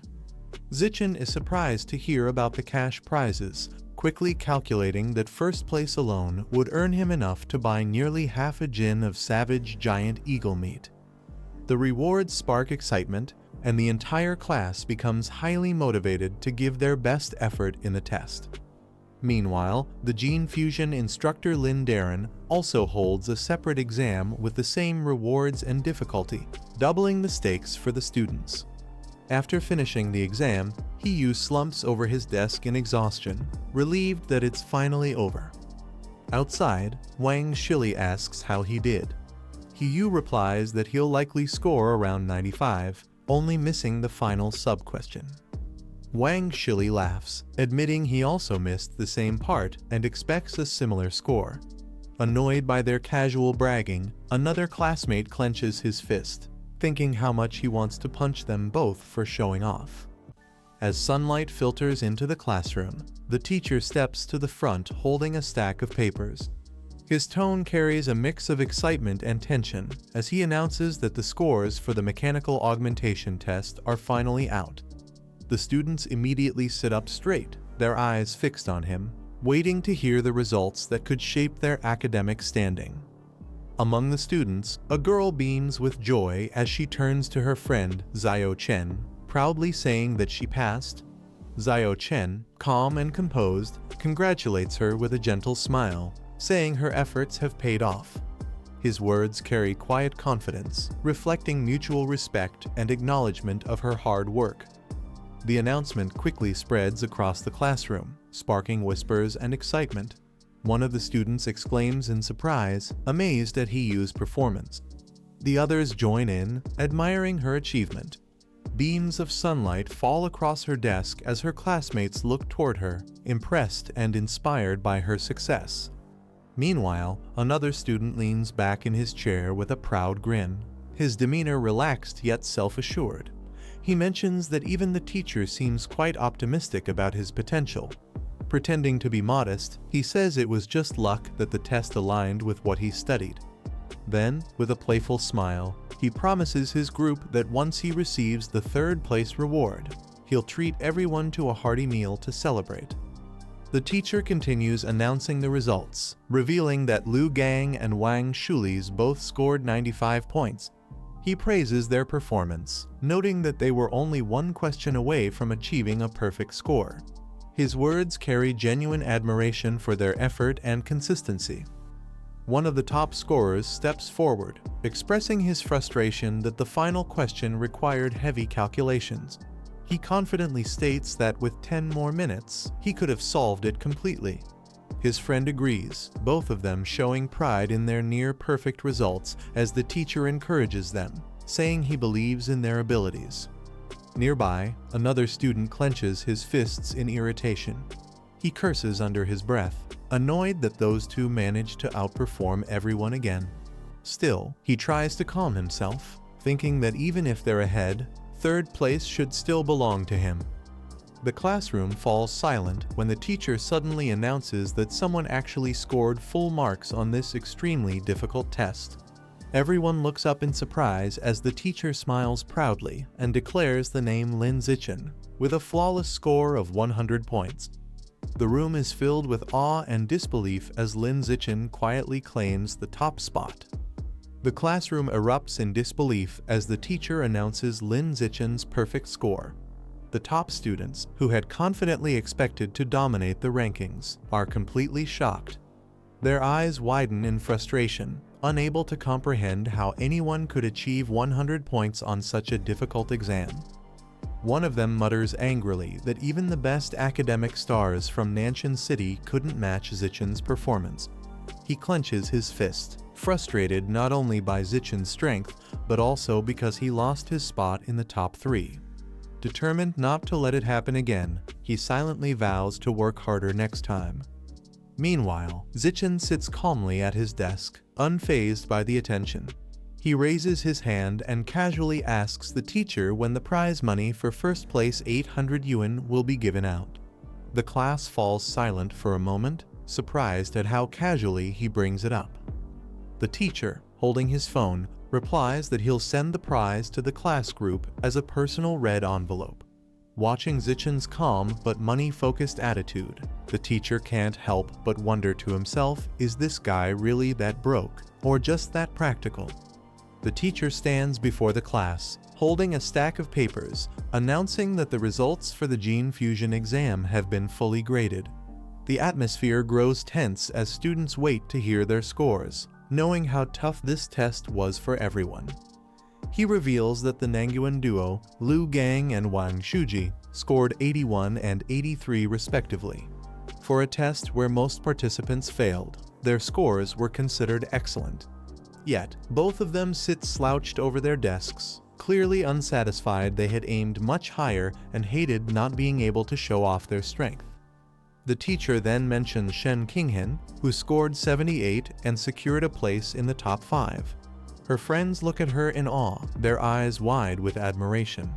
Zichen is surprised to hear about the cash prizes, quickly calculating that first place alone would earn him enough to buy nearly half a jin of savage giant eagle meat. The rewards spark excitement, and the entire class becomes highly motivated to give their best effort in the test. Meanwhile, the gene fusion instructor Lynn Darren also holds a separate exam with the same rewards and difficulty, doubling the stakes for the students. After finishing the exam, He-Yu slumps over his desk in exhaustion, relieved that it's finally over. Outside, Wang Shili asks how he did. He-Yu replies that he'll likely score around 95, only missing the final sub-question. Wang Shili laughs, admitting he also missed the same part and expects a similar score. Annoyed by their casual bragging, another classmate clenches his fist, thinking how much he wants to punch them both for showing off. As sunlight filters into the classroom, the teacher steps to the front holding a stack of papers. His tone carries a mix of excitement and tension as he announces that the scores for the mechanical augmentation test are finally out. The students immediately sit up straight, their eyes fixed on him, waiting to hear the results that could shape their academic standing. Among the students, a girl beams with joy as she turns to her friend, Zio Chen, proudly saying that she passed. Zio Chen, calm and composed, congratulates her with a gentle smile, saying her efforts have paid off. His words carry quiet confidence, reflecting mutual respect and acknowledgement of her hard work. The announcement quickly spreads across the classroom, sparking whispers and excitement. One of the students exclaims in surprise, amazed at He-Yu's performance. The others join in, admiring her achievement. Beams of sunlight fall across her desk as her classmates look toward her, impressed and inspired by her success. Meanwhile, another student leans back in his chair with a proud grin, his demeanor relaxed yet self-assured. He mentions that even the teacher seems quite optimistic about his potential. Pretending to be modest, he says it was just luck that the test aligned with what he studied. Then, with a playful smile, he promises his group that once he receives the third-place reward, he'll treat everyone to a hearty meal to celebrate. The teacher continues announcing the results, revealing that Lu Gang and Wang Shulis both scored 95 points. He praises their performance, noting that they were only one question away from achieving a perfect score. His words carry genuine admiration for their effort and consistency. One of the top scorers steps forward, expressing his frustration that the final question required heavy calculations. He confidently states that with 10 more minutes, he could have solved it completely. His friend agrees, both of them showing pride in their near-perfect results as the teacher encourages them, saying he believes in their abilities. Nearby, another student clenches his fists in irritation. He curses under his breath, annoyed that those two managed to outperform everyone again. Still, he tries to calm himself, thinking that even if they're ahead, third place should still belong to him. The classroom falls silent when the teacher suddenly announces that someone actually scored full marks on this extremely difficult test. Everyone looks up in surprise as the teacher smiles proudly and declares the name Lin Zichen, with a flawless score of 100 points. The room is filled with awe and disbelief as Lin Zichen quietly claims the top spot. The classroom erupts in disbelief as the teacher announces Lin Zichen's perfect score. The top students, who had confidently expected to dominate the rankings, are completely shocked. Their eyes widen in frustration, unable to comprehend how anyone could achieve 100 points on such a difficult exam. One of them mutters angrily that even the best academic stars from Nanshan City couldn't match Zichen's performance. He clenches his fist, frustrated not only by Zichen's strength, but also because he lost his spot in the top 3. Determined not to let it happen again, he silently vows to work harder next time. Meanwhile, Zichen sits calmly at his desk, unfazed by the attention. He raises his hand and casually asks the teacher when the prize money for first place 800 yuan will be given out. The class falls silent for a moment, surprised at how casually he brings it up. The teacher, holding his phone, replies that he'll send the prize to the class group as a personal red envelope. Watching Zichen's calm but money-focused attitude, the teacher can't help but wonder to himself, is this guy really that broke, or just that practical? The teacher stands before the class, holding a stack of papers, announcing that the results for the gene fusion exam have been fully graded. The atmosphere grows tense as students wait to hear their scores, knowing how tough this test was for everyone. He reveals that the Nangyuan duo, Liu Gang and Wang Shuji, scored 81 and 83 respectively. For a test where most participants failed, their scores were considered excellent. Yet, both of them sit slouched over their desks, clearly unsatisfied they had aimed much higher and hated not being able to show off their strength. The teacher then mentions Shen Qinghan, who scored 78 and secured a place in the top 5. Her friends look at her in awe, their eyes wide with admiration.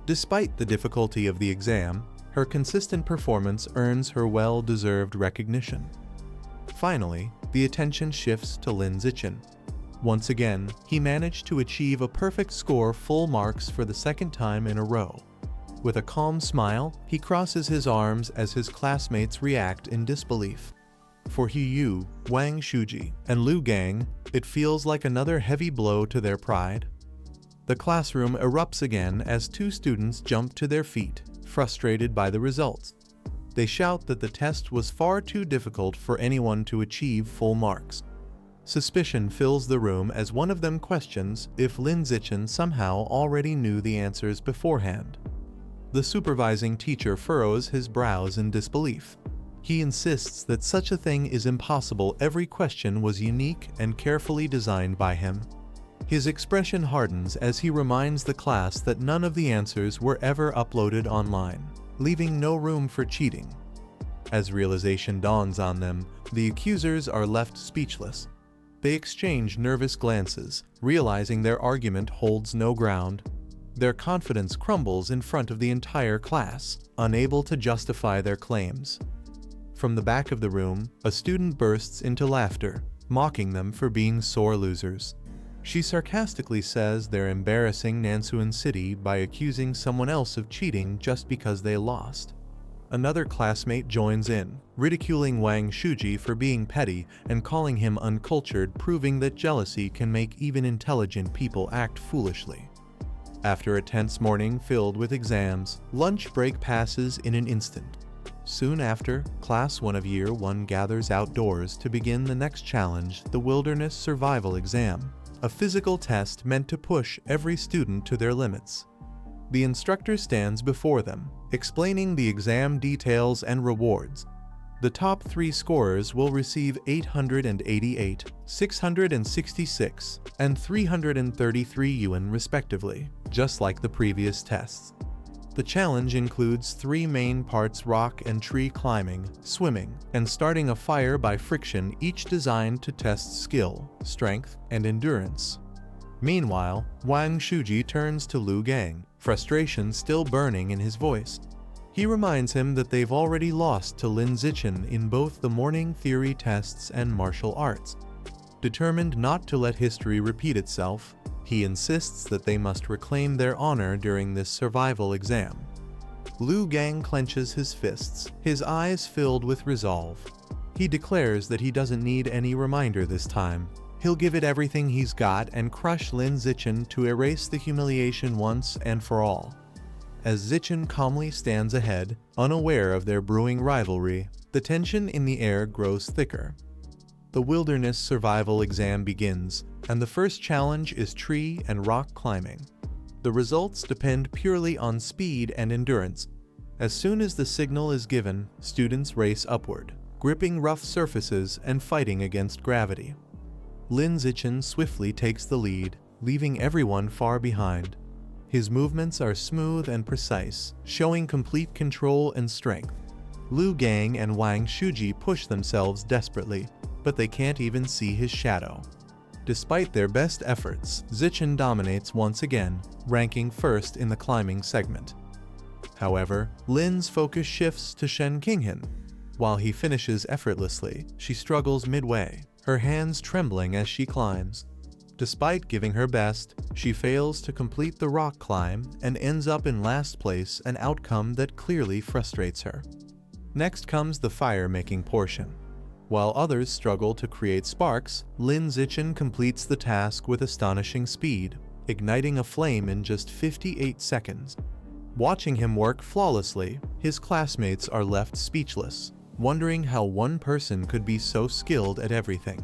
Despite the difficulty of the exam, her consistent performance earns her well-deserved recognition. Finally, the attention shifts to Lin Zichen. Once again, he managed to achieve a perfect score, full marks for the second time in a row. With a calm smile, he crosses his arms as his classmates react in disbelief. For He Yu, Wang Shuji, and Liu Gang, it feels like another heavy blow to their pride. The classroom erupts again as two students jump to their feet, frustrated by the results. They shout that the test was far too difficult for anyone to achieve full marks. Suspicion fills the room as one of them questions if Lin Zichen somehow already knew the answers beforehand. The supervising teacher furrows his brows in disbelief. He insists that such a thing is impossible. Every question was unique and carefully designed by him. His expression hardens as he reminds the class that none of the answers were ever uploaded online, leaving no room for cheating. As realization dawns on them, the accusers are left speechless. They exchange nervous glances, realizing their argument holds no ground. Their confidence crumbles in front of the entire class, unable to justify their claims. From the back of the room, a student bursts into laughter, mocking them for being sore losers. She sarcastically says they're embarrassing Nansuan City by accusing someone else of cheating just because they lost. Another classmate joins in, ridiculing Wang Shuji for being petty and calling him uncultured, proving that jealousy can make even intelligent people act foolishly. After a tense morning filled with exams, lunch break passes in an instant. Soon after, Class 1 of Year 1 gathers outdoors to begin the next challenge, the Wilderness Survival Exam, a physical test meant to push every student to their limits. The instructor stands before them, explaining the exam details and rewards. The top 3 scorers will receive 888, 666, and 333 yuan respectively, just like the previous tests. The challenge includes 3 main parts: rock and tree climbing, swimming, and starting a fire by friction, each designed to test skill, strength, and endurance. Meanwhile, Wang Shuji turns to Liu Gang, frustration still burning in his voice. He reminds him that they've already lost to Lin Zichen in both the morning theory tests and martial arts. Determined not to let history repeat itself, he insists that they must reclaim their honor during this survival exam. Liu Gang clenches his fists, his eyes filled with resolve. He declares that he doesn't need any reminder this time. He'll give it everything he's got and crush Lin Zichen to erase the humiliation once and for all. As Zichen calmly stands ahead, unaware of their brewing rivalry, the tension in the air grows thicker. The Wilderness Survival Exam begins, and the first challenge is tree and rock climbing. The results depend purely on speed and endurance. As soon as the signal is given, students race upward, gripping rough surfaces and fighting against gravity. Lin Zichen swiftly takes the lead, leaving everyone far behind. His movements are smooth and precise, showing complete control and strength. Liu Gang and Wang Shuji push themselves desperately, but they can't even see his shadow. Despite their best efforts, Zichen dominates once again, ranking first in the climbing segment. However, Lin's focus shifts to Shen Qinghan. While he finishes effortlessly, she struggles midway, her hands trembling as she climbs. Despite giving her best, she fails to complete the rock climb and ends up in last place, an outcome that clearly frustrates her. Next comes the fire-making portion. While others struggle to create sparks, Lin Zichen completes the task with astonishing speed, igniting a flame in just 58 seconds. Watching him work flawlessly, his classmates are left speechless, wondering how one person could be so skilled at everything.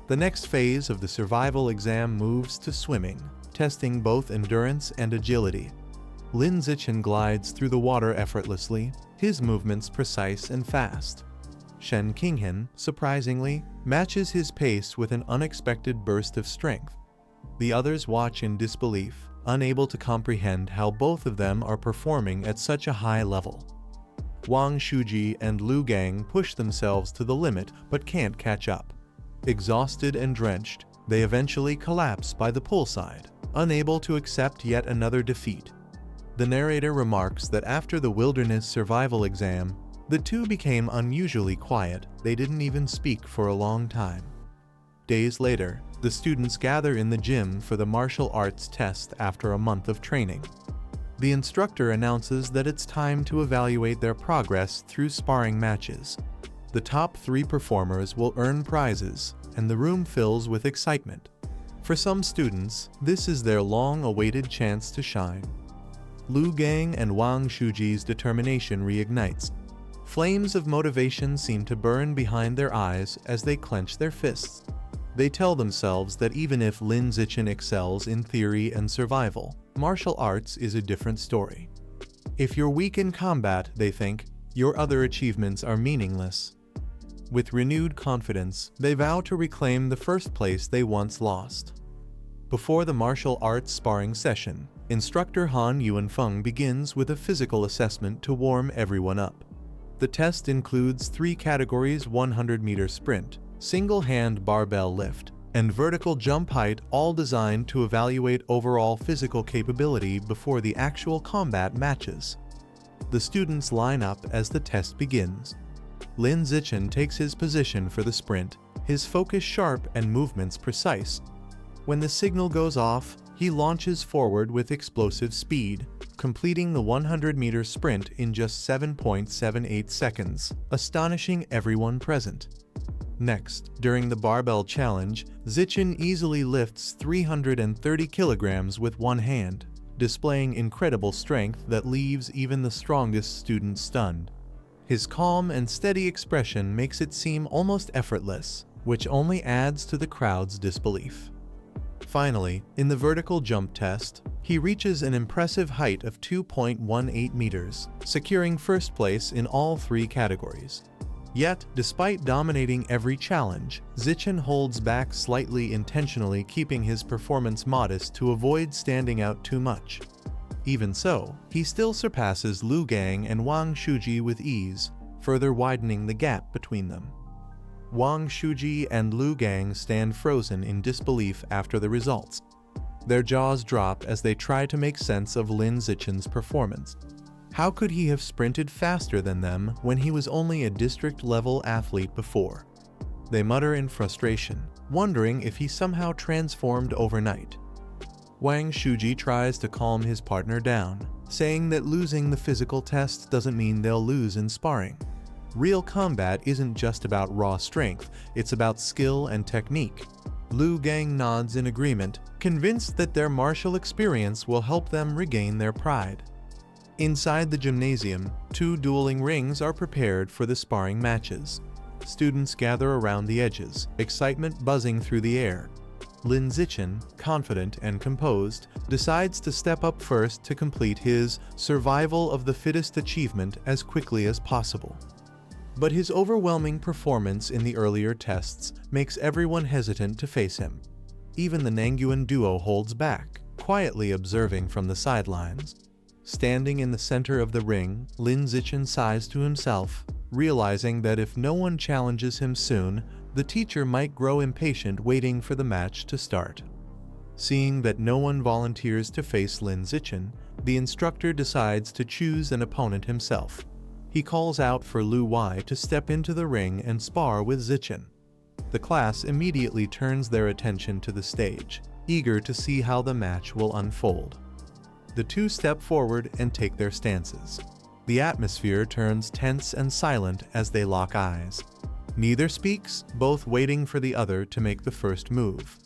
The next phase of the survival exam moves to swimming, testing both endurance and agility. Lin Zichen glides through the water effortlessly, his movements precise and fast. Shen Qinghan, surprisingly, matches his pace with an unexpected burst of strength. The others watch in disbelief, unable to comprehend how both of them are performing at such a high level. Wang Shuji and Lu Gang push themselves to the limit but can't catch up. Exhausted and drenched, they eventually collapse by the poolside, unable to accept yet another defeat. The narrator remarks that after the wilderness survival exam, the two became unusually quiet. They didn't even speak for a long time. Days later, the students gather in the gym for the martial arts test after a month of training. The instructor announces that it's time to evaluate their progress through sparring matches. The top 3 performers will earn prizes, and the room fills with excitement. For some students, this is their long-awaited chance to shine. Lu Gang and Wang Shuji's determination reignites. Flames of motivation seem to burn behind their eyes as they clench their fists. They tell themselves that even if Lin Zichen excels in theory and survival, martial arts is a different story. If you're weak in combat, they think, your other achievements are meaningless. With renewed confidence, they vow to reclaim the first place they once lost. Before the martial arts sparring session, instructor Han Yuanfeng begins with a physical assessment to warm everyone up. The test includes 3 categories: 100-meter sprint, single-hand barbell lift, and vertical jump height, all designed to evaluate overall physical capability before the actual combat matches. The students line up as the test begins. Lin Zichen takes his position for the sprint, his focus sharp and movements precise. When the signal goes off, he launches forward with explosive speed, completing the 100-meter sprint in just 7.78 seconds, astonishing everyone present. Next, during the barbell challenge, Zichen easily lifts 330 kilograms with one hand, displaying incredible strength that leaves even the strongest student stunned. His calm and steady expression makes it seem almost effortless, which only adds to the crowd's disbelief. Finally, in the vertical jump test, he reaches an impressive height of 2.18 meters, securing first place in all 3 categories. Yet, despite dominating every challenge, Zichen holds back slightly, intentionally keeping his performance modest to avoid standing out too much. Even so, he still surpasses Lu Gang and Wang Shuji with ease, further widening the gap between them. Wang Shuji and Lu Gang stand frozen in disbelief after the results. Their jaws drop as they try to make sense of Lin Zichen's performance. How could he have sprinted faster than them when he was only a district-level athlete before? They mutter in frustration, wondering if he somehow transformed overnight. Wang Shuji tries to calm his partner down, saying that losing the physical test doesn't mean they'll lose in sparring. Real combat isn't just about raw strength, it's about skill and technique. Lu Gang nods in agreement, convinced that their martial experience will help them regain their pride. Inside the gymnasium, 2 dueling rings are prepared for the sparring matches. Students gather around the edges, excitement buzzing through the air. Lin Zichen, confident and composed, decides to step up first to complete his survival of the fittest achievement as quickly as possible. But his overwhelming performance in the earlier tests makes everyone hesitant to face him. Even the Nangyuan duo holds back, quietly observing from the sidelines. Standing in the center of the ring, Lin Zichen sighs to himself, realizing that if no one challenges him soon, the teacher might grow impatient waiting for the match to start. Seeing that no one volunteers to face Lin Zichen, the instructor decides to choose an opponent himself. He calls out for Lu Wei to step into the ring and spar with Zichen. The class immediately turns their attention to the stage, eager to see how the match will unfold. The 2 step forward and take their stances. The atmosphere turns tense and silent as they lock eyes. Neither speaks, both waiting for the other to make the first move.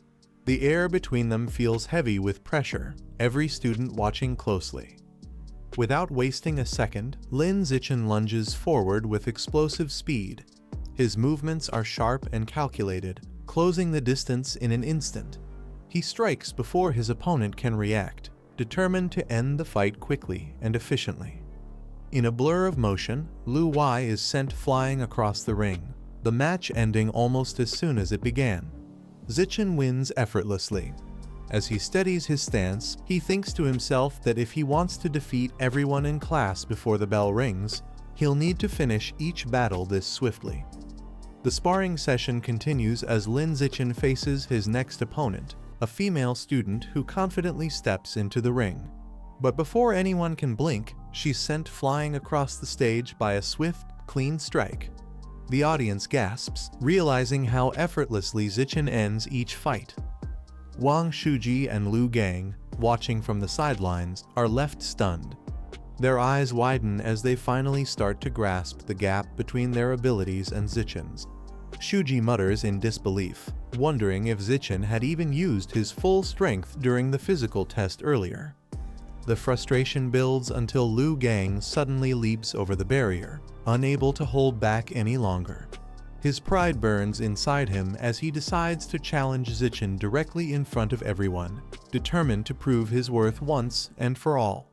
The air between them feels heavy with pressure, every student watching closely. Without wasting a second, Lin Zichen lunges forward with explosive speed. His movements are sharp and calculated, closing the distance in an instant. He strikes before his opponent can react, determined to end the fight quickly and efficiently. In a blur of motion, Lu Wei is sent flying across the ring, the match ending almost as soon as it began. Zichen wins effortlessly. As he steadies his stance, he thinks to himself that if he wants to defeat everyone in class before the bell rings, he'll need to finish each battle this swiftly. The sparring session continues as Lin Zichen faces his next opponent, a female student who confidently steps into the ring. But before anyone can blink, she's sent flying across the stage by a swift, clean strike. The audience gasps, realizing how effortlessly Zichen ends each fight. Wang Shuji and Lu Gang, watching from the sidelines, are left stunned. Their eyes widen as they finally start to grasp the gap between their abilities and Zichen's. Shuji mutters in disbelief, wondering if Zichen had even used his full strength during the physical test earlier. The frustration builds until Lu Gang suddenly leaps over the barrier, unable to hold back any longer. His pride burns inside him as he decides to challenge Zichen directly in front of everyone, determined to prove his worth once and for all.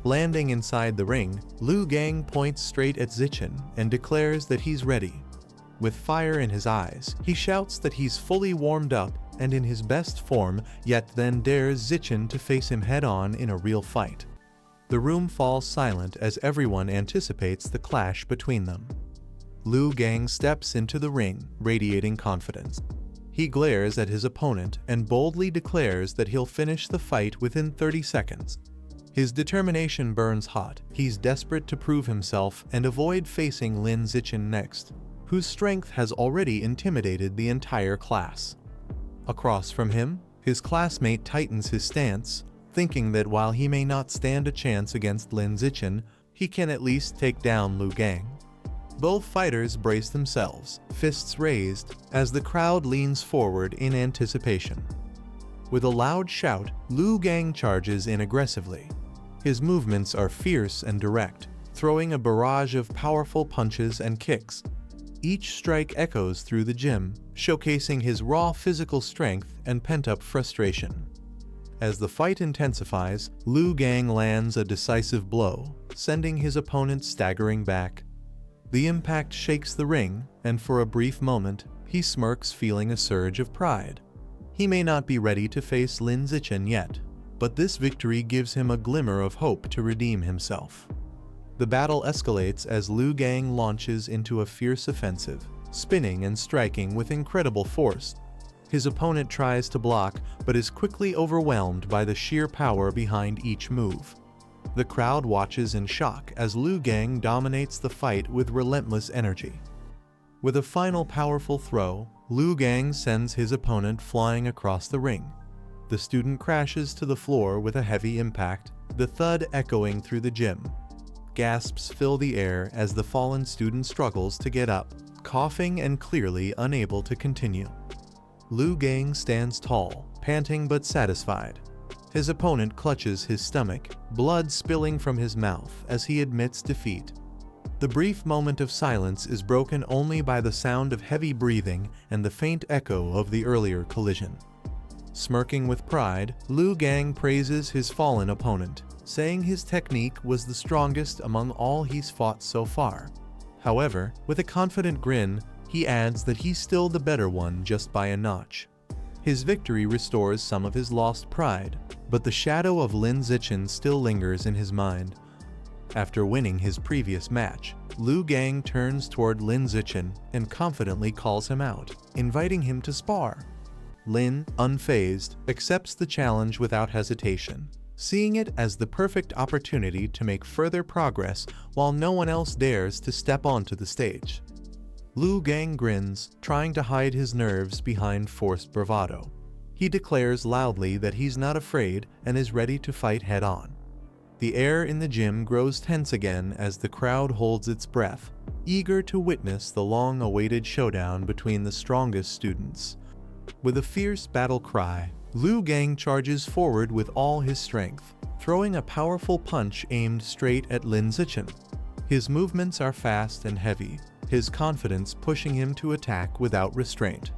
Landing inside the ring, Lu Gang points straight at Zichen and declares that he's ready. With fire in his eyes, he shouts that he's fully warmed up and in his best form, yet then dares Zichen to face him head-on in a real fight. The room falls silent as everyone anticipates the clash between them. Lu Gang steps into the ring, radiating confidence. He glares at his opponent and boldly declares that he'll finish the fight within 30 seconds. His determination burns hot. He's desperate to prove himself and avoid facing Lin Zichen next, whose strength has already intimidated the entire class. Across from him, his classmate tightens his stance, thinking that while he may not stand a chance against Lin Zichen, he can at least take down Lu Gang. Both fighters brace themselves, fists raised, as the crowd leans forward in anticipation. With a loud shout, Lu Gang charges in aggressively. His movements are fierce and direct, throwing a barrage of powerful punches and kicks. Each strike echoes through the gym, showcasing his raw physical strength and pent-up frustration. As the fight intensifies, Lu Gang lands a decisive blow, sending his opponent staggering back. The impact shakes the ring, and for a brief moment, he smirks, feeling a surge of pride. He may not be ready to face Lin Zichen yet, but this victory gives him a glimmer of hope to redeem himself. The battle escalates as Lu Gang launches into a fierce offensive, spinning and striking with incredible force. His opponent tries to block, but is quickly overwhelmed by the sheer power behind each move. The crowd watches in shock as Lu Gang dominates the fight with relentless energy. With a final powerful throw, Lu Gang sends his opponent flying across the ring. The student crashes to the floor with a heavy impact, the thud echoing through the gym. Gasps fill the air as the fallen student struggles to get up, coughing and clearly unable to continue. Lu Gang stands tall, panting but satisfied. His opponent clutches his stomach, blood spilling from his mouth as he admits defeat. The brief moment of silence is broken only by the sound of heavy breathing and the faint echo of the earlier collision. Smirking with pride, Lu Gang praises his fallen opponent, saying his technique was the strongest among all he's fought so far. However, with a confident grin, he adds that he's still the better one just by a notch. His victory restores some of his lost pride, but the shadow of Lin Zichen still lingers in his mind. After winning his previous match, Lu Gang turns toward Lin Zichen and confidently calls him out, inviting him to spar. Lin, unfazed, accepts the challenge without hesitation, seeing it as the perfect opportunity to make further progress while no one else dares to step onto the stage. Lu Gang grins, trying to hide his nerves behind forced bravado. He declares loudly that he's not afraid and is ready to fight head-on. The air in the gym grows tense again as the crowd holds its breath. eager to witness the long-awaited showdown between the strongest students. With a fierce battle cry, Liu Gang charges forward with all his strength, throwing a powerful punch aimed straight at Lin Zichen. His movements are fast and heavy, his confidence pushing him to attack without restraint.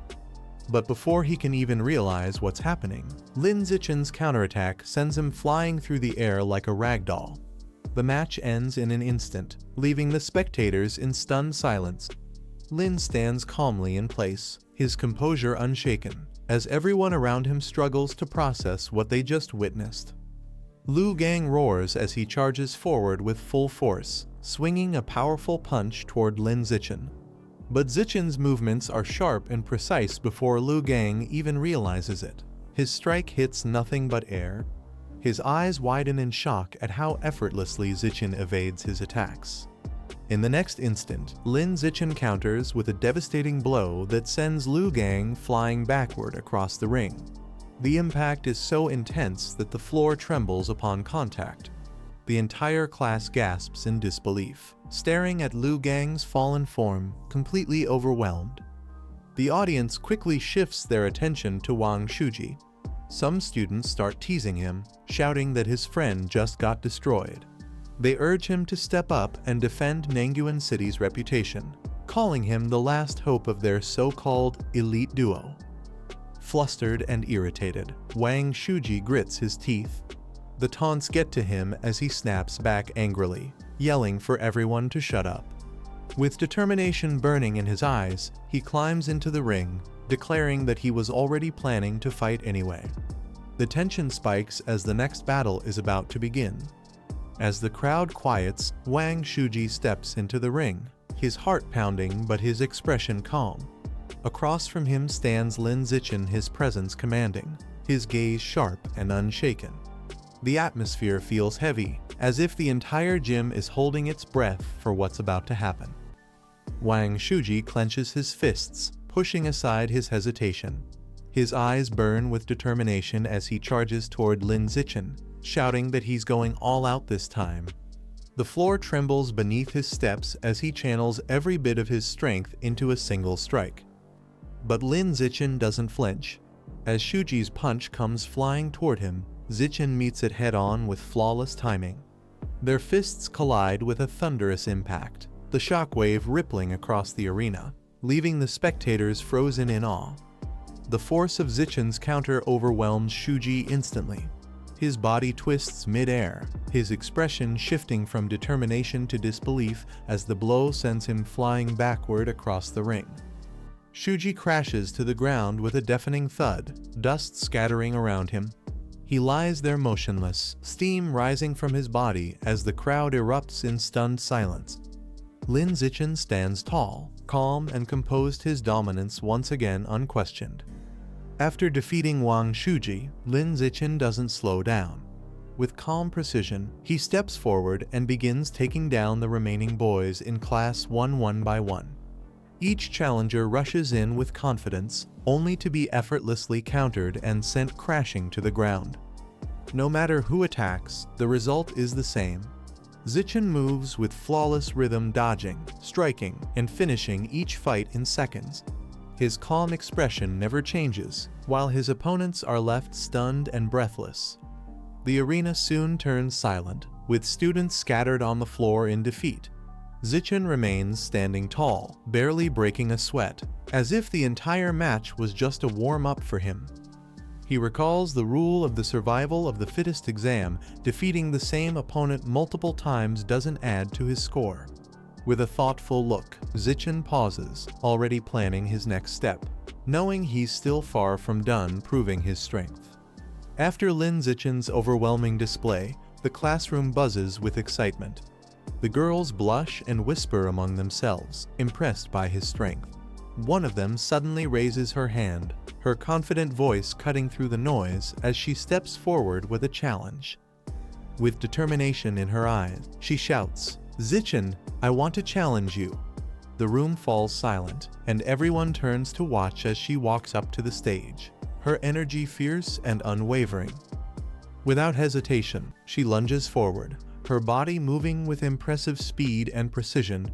But before he can even realize what's happening, Lin Zichen's counterattack sends him flying through the air like a ragdoll. The match ends in an instant, leaving the spectators in stunned silence. Lin stands calmly in place, his composure unshaken, as everyone around him struggles to process what they just witnessed. Liu Gang roars as he charges forward with full force, swinging a powerful punch toward Lin Zichen. But Zichen's movements are sharp and precise before Liu Gang even realizes it. His strike hits nothing but air. His eyes widen in shock at how effortlessly Zichen evades his attacks. In the next instant, Lin Zichen counters with a devastating blow that sends Liu Gang flying backward across the ring. The impact is so intense that the floor trembles upon contact. The entire class gasps in disbelief, staring at Liu Gang's fallen form, completely overwhelmed. The audience quickly shifts their attention to Wang Shuji. Some students start teasing him, shouting that his friend just got destroyed. They urge him to step up and defend Nangyuan City's reputation, calling him the last hope of their so-called elite duo. Flustered and irritated, Wang Shuji grits his teeth. The taunts get to him as he snaps back angrily, yelling for everyone to shut up. With determination burning in his eyes, he climbs into the ring, declaring that he was already planning to fight anyway. The tension spikes as the next battle is about to begin. As the crowd quiets, Wang Shuji steps into the ring, his heart pounding but his expression calm. Across from him stands Lin Zichen, his presence commanding, his gaze sharp and unshaken. The atmosphere feels heavy, as if the entire gym is holding its breath for what's about to happen. Wang Shuji clenches his fists, pushing aside his hesitation. His eyes burn with determination as he charges toward Lin Zichen, shouting that he's going all out this time. The floor trembles beneath his steps as he channels every bit of his strength into a single strike. But Lin Zichen doesn't flinch. As Shuji's punch comes flying toward him, Zichen meets it head-on with flawless timing. Their fists collide with a thunderous impact, the shockwave rippling across the arena, leaving the spectators frozen in awe. The force of Zichen's counter overwhelms Shuji instantly. His body twists mid-air, his expression shifting from determination to disbelief as the blow sends him flying backward across the ring. Shuji crashes to the ground with a deafening thud, dust scattering around him. He lies there motionless, steam rising from his body as the crowd erupts in stunned silence. Lin Zichen stands tall, calm and composed, his dominance once again unquestioned. After defeating Wang Shuji, Lin Zichen doesn't slow down. With calm precision, he steps forward and begins taking down the remaining boys in Class 1 by one. Each challenger rushes in with confidence, only to be effortlessly countered and sent crashing to the ground. No matter who attacks, the result is the same. Zichen moves with flawless rhythm, dodging, striking, and finishing each fight in seconds. His calm expression never changes, while his opponents are left stunned and breathless. The arena soon turns silent, with students scattered on the floor in defeat. Zichen remains standing tall, barely breaking a sweat, as if the entire match was just a warm-up for him. He recalls the rule of the survival of the fittest exam. Defeating the same opponent multiple times doesn't add to his score. With a thoughtful look, Zichen pauses, already planning his next step, knowing he's still far from done proving his strength. After Lin Zichen's overwhelming display, the classroom buzzes with excitement. The girls blush and whisper among themselves, impressed by his strength. One of them suddenly raises her hand, her confident voice cutting through the noise as she steps forward with a challenge. With determination in her eyes, she shouts, "Zichen, I want to challenge you." The room falls silent, and everyone turns to watch as she walks up to the stage, her energy fierce and unwavering. Without hesitation, she lunges forward, her body moving with impressive speed and precision.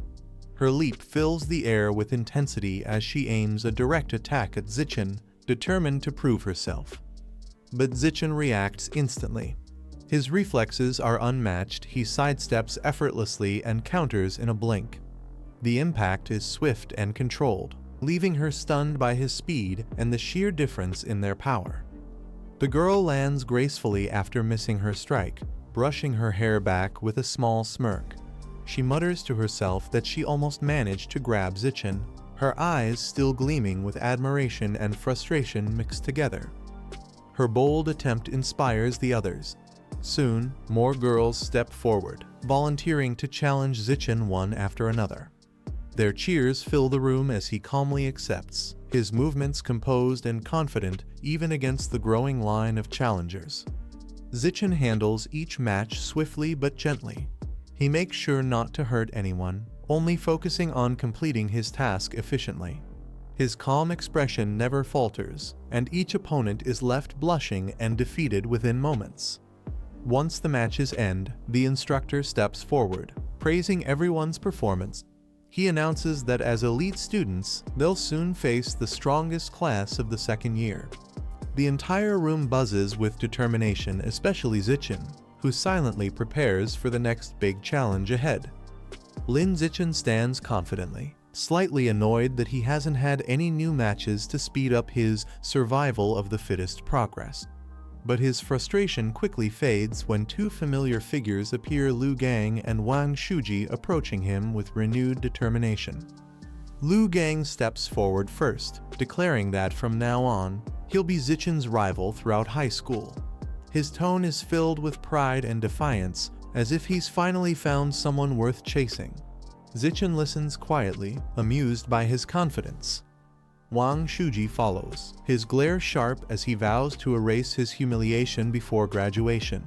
Her leap fills the air with intensity as she aims a direct attack at Zichin, determined to prove herself. But Zichin reacts instantly. His reflexes are unmatched, he sidesteps effortlessly and counters in a blink. The impact is swift and controlled, leaving her stunned by his speed and the sheer difference in their power. The girl lands gracefully after missing her strike, brushing her hair back with a small smirk. She mutters to herself that she almost managed to grab Zichin, her eyes still gleaming with admiration and frustration mixed together. Her bold attempt inspires the others. Soon, more girls step forward, volunteering to challenge Zichin one after another. Their cheers fill the room as he calmly accepts, his movements composed and confident even against the growing line of challengers. Zichin handles each match swiftly but gently. He makes sure not to hurt anyone, only focusing on completing his task efficiently. His calm expression never falters, and each opponent is left blushing and defeated within moments. Once the matches end, the instructor steps forward, praising everyone's performance. He announces that as elite students, they'll soon face the strongest class of the second year. The entire room buzzes with determination, especially Zichin, who silently prepares for the next big challenge ahead. Lin Zichin stands confidently, slightly annoyed that he hasn't had any new matches to speed up his survival of the fittest progress. But his frustration quickly fades when two familiar figures appear, Lu Gang and Wang Shuji, approaching him with renewed determination. Lu Gang steps forward first, declaring that from now on, he'll be Zichin's rival throughout high school. His tone is filled with pride and defiance, as if he's finally found someone worth chasing. Zichin listens quietly, amused by his confidence. Wang Shuji follows, his glare sharp as he vows to erase his humiliation before graduation.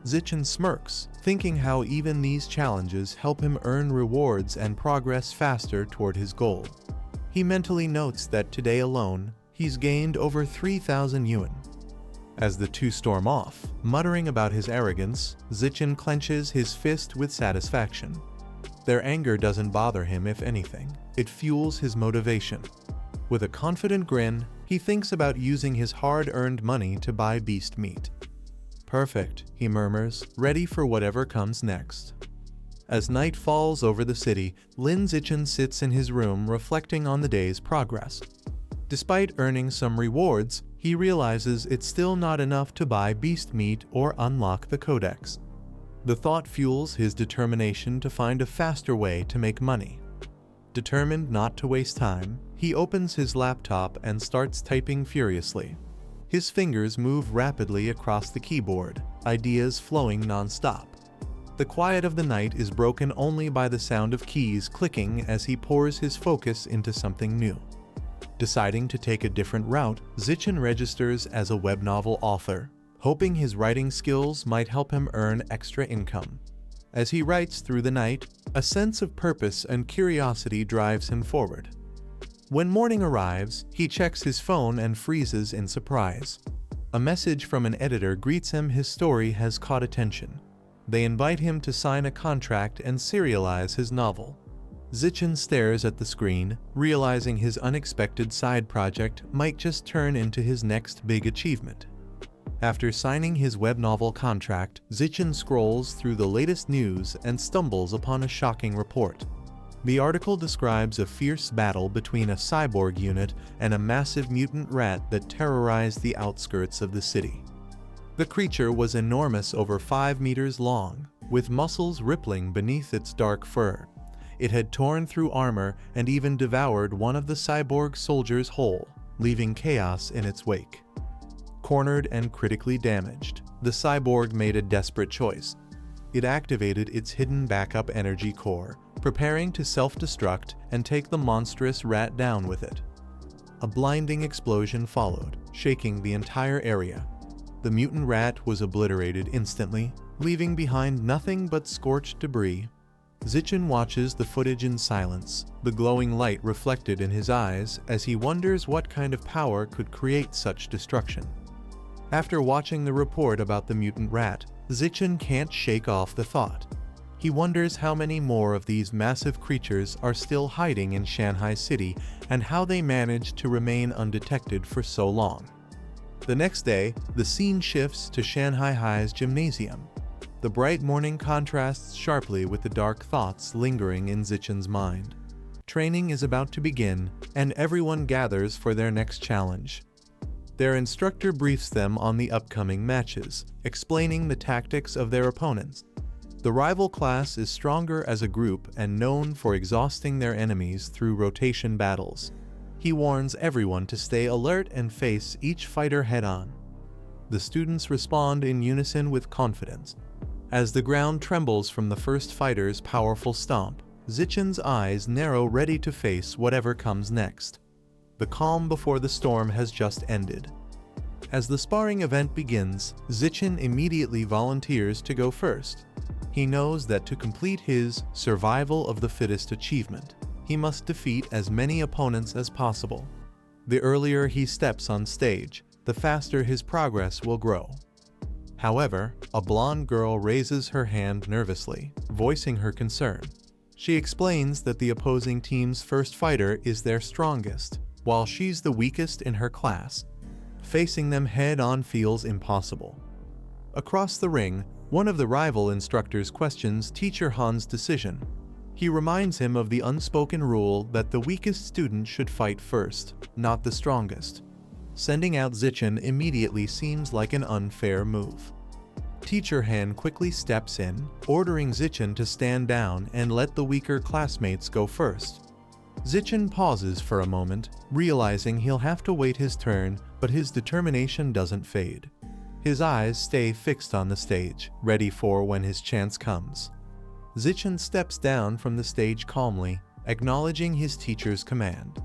Zichin smirks, thinking how even these challenges help him earn rewards and progress faster toward his goal. He mentally notes that today alone, he's gained over 3,000 yuan. As the two storm off, muttering about his arrogance, Zichin clenches his fist with satisfaction. Their anger doesn't bother him, if anything. It fuels his motivation. With a confident grin, he thinks about using his hard-earned money to buy beast meat. Perfect, he murmurs, ready for whatever comes next. As night falls over the city, Lin Zichin sits in his room reflecting on the day's progress. Despite earning some rewards, he realizes it's still not enough to buy beast meat or unlock the codex. The thought fuels his determination to find a faster way to make money. Determined not to waste time, he opens his laptop and starts typing furiously. His fingers move rapidly across the keyboard, ideas flowing non-stop. The quiet of the night is broken only by the sound of keys clicking as he pours his focus into something new. Deciding to take a different route, Zichin registers as a web novel author, hoping his writing skills might help him earn extra income. As he writes through the night, a sense of purpose and curiosity drives him forward. When morning arrives, he checks his phone and freezes in surprise. A message from an editor greets him. His story has caught attention. They invite him to sign a contract and serialize his novel. Zichin stares at the screen, realizing his unexpected side project might just turn into his next big achievement. After signing his web novel contract, Zichin scrolls through the latest news and stumbles upon a shocking report. The article describes a fierce battle between a cyborg unit and a massive mutant rat that terrorized the outskirts of the city. The creature was enormous, over 5 meters long, with muscles rippling beneath its dark fur. It had torn through armor and even devoured one of the cyborg soldiers whole, leaving chaos in its wake. Cornered and critically damaged, the cyborg made a desperate choice. It activated its hidden backup energy core, preparing to self-destruct and take the monstrous rat down with it. A blinding explosion followed, shaking the entire area. The mutant rat was obliterated instantly, leaving behind nothing but scorched debris. Zichin watches the footage in silence, the glowing light reflected in his eyes as he wonders what kind of power could create such destruction. After watching the report about the mutant rat, Zichin can't shake off the thought. He wonders how many more of these massive creatures are still hiding in Shanghai City and how they managed to remain undetected for so long. The next day, the scene shifts to Shanghai High's gymnasium. The bright morning contrasts sharply with the dark thoughts lingering in Zichen's mind. Training is about to begin, and everyone gathers for their next challenge. Their instructor briefs them on the upcoming matches, explaining the tactics of their opponents. The rival class is stronger as a group and known for exhausting their enemies through rotation battles. He warns everyone to stay alert and face each fighter head-on. The students respond in unison with confidence. As the ground trembles from the first fighter's powerful stomp, Zichen's eyes narrow, ready to face whatever comes next. The calm before the storm has just ended. As the sparring event begins, Zichen immediately volunteers to go first. He knows that to complete his survival of the fittest achievement, he must defeat as many opponents as possible. The earlier he steps on stage, the faster his progress will grow. However, a blonde girl raises her hand nervously, voicing her concern. She explains that the opposing team's first fighter is their strongest, while she's the weakest in her class. Facing them head-on feels impossible. Across the ring, one of the rival instructors questions Teacher Han's decision. He reminds him of the unspoken rule that the weakest student should fight first, not the strongest. Sending out Zichen immediately seems like an unfair move. Teacher Han quickly steps in, ordering Zichen to stand down and let the weaker classmates go first. Zichen pauses for a moment, realizing he'll have to wait his turn, but his determination doesn't fade. His eyes stay fixed on the stage, ready for when his chance comes. Zichen steps down from the stage calmly, acknowledging his teacher's command.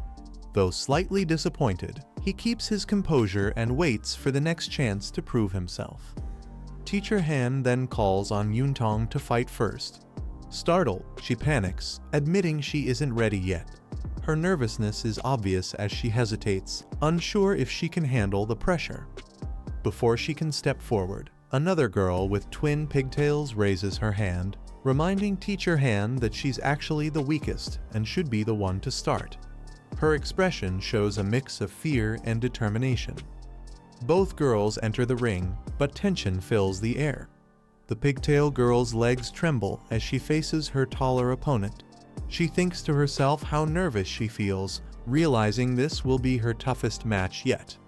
Though slightly disappointed, he keeps his composure and waits for the next chance to prove himself. Teacher Han then calls on Yuntong to fight first. Startled, she panics, admitting she isn't ready yet. Her nervousness is obvious as she hesitates, unsure if she can handle the pressure. Before she can step forward, another girl with twin pigtails raises her hand, reminding Teacher Han that she's actually the weakest and should be the one to start. Her expression shows a mix of fear and determination. Both girls enter the ring, but tension fills the air. The pigtail girl's legs tremble as she faces her taller opponent. She thinks to herself how nervous she feels, realizing this will be her toughest match yet.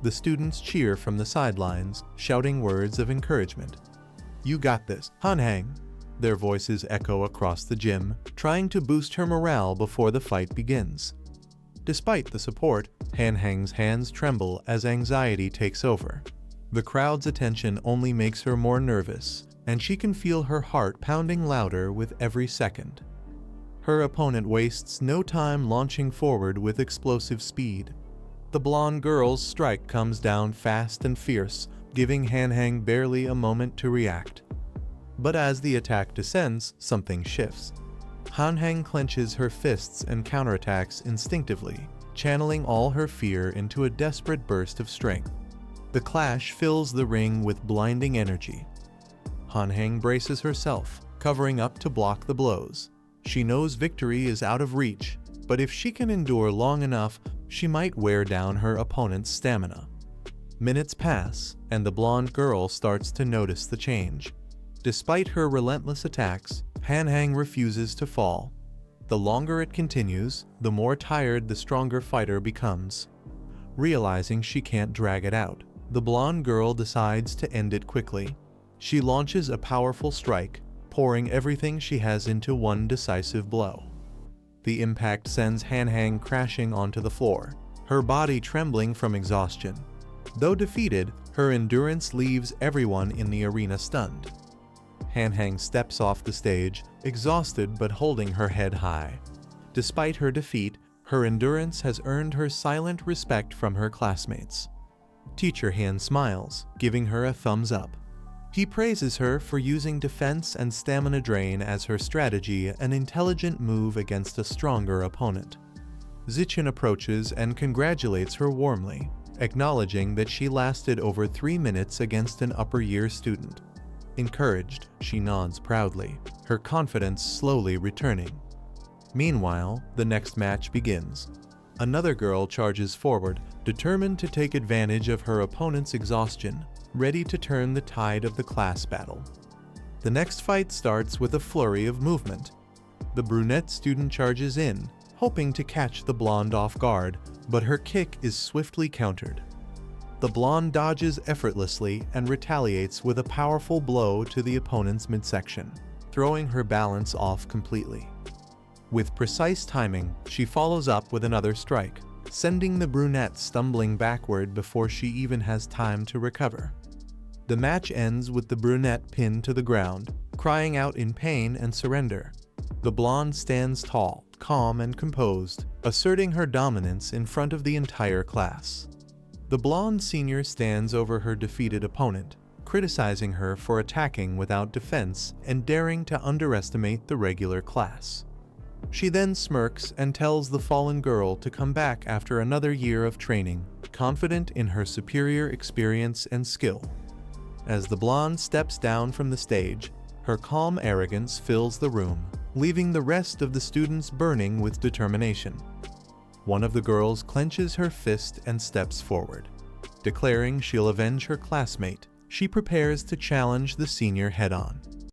The students cheer from the sidelines, shouting words of encouragement. "You got this, Hanhang." Their voices echo across the gym, trying to boost her morale before the fight begins. Despite the support, Hanhang's hands tremble as anxiety takes over. The crowd's attention only makes her more nervous, and she can feel her heart pounding louder with every second. Her opponent wastes no time launching forward with explosive speed. The blonde girl's strike comes down fast and fierce, giving Hanhang barely a moment to react. But as the attack descends, something shifts. Hanhang clenches her fists and counterattacks instinctively, channeling all her fear into a desperate burst of strength. The clash fills the ring with blinding energy. Hanhang braces herself, covering up to block the blows. She knows victory is out of reach, but if she can endure long enough, she might wear down her opponent's stamina. Minutes pass, and the blonde girl starts to notice the change. Despite her relentless attacks, Hanhang refuses to fall. The longer it continues, the more tired the stronger fighter becomes. Realizing she can't drag it out, the blonde girl decides to end it quickly. She launches a powerful strike, pouring everything she has into one decisive blow. The impact sends Hanhang crashing onto the floor, her body trembling from exhaustion. Though defeated, her endurance leaves everyone in the arena stunned. Hanhang steps off the stage, exhausted but holding her head high. Despite her defeat, her endurance has earned her silent respect from her classmates. Teacher Han smiles, giving her a thumbs up. He praises her for using defense and stamina drain as her strategy, an intelligent move against a stronger opponent. Zichen approaches and congratulates her warmly, acknowledging that she lasted over 3 minutes against an upper-year student. Encouraged, she nods proudly, her confidence slowly returning. Meanwhile, the next match begins. Another girl charges forward, determined to take advantage of her opponent's exhaustion, ready to turn the tide of the class battle. The next fight starts with a flurry of movement. The brunette student charges in, hoping to catch the blonde off guard, but her kick is swiftly countered. The blonde dodges effortlessly and retaliates with a powerful blow to the opponent's midsection, throwing her balance off completely. With precise timing, she follows up with another strike, sending the brunette stumbling backward before she even has time to recover. The match ends with the brunette pinned to the ground, crying out in pain and surrender. The blonde stands tall, calm and composed, asserting her dominance in front of the entire class. The blonde senior stands over her defeated opponent, criticizing her for attacking without defense and daring to underestimate the regular class. She then smirks and tells the fallen girl to come back after another year of training, confident in her superior experience and skill. As the blonde steps down from the stage, her calm arrogance fills the room, leaving the rest of the students burning with determination. One of the girls clenches her fist and steps forward. Declaring she'll avenge her classmate, she prepares to challenge the senior head-on.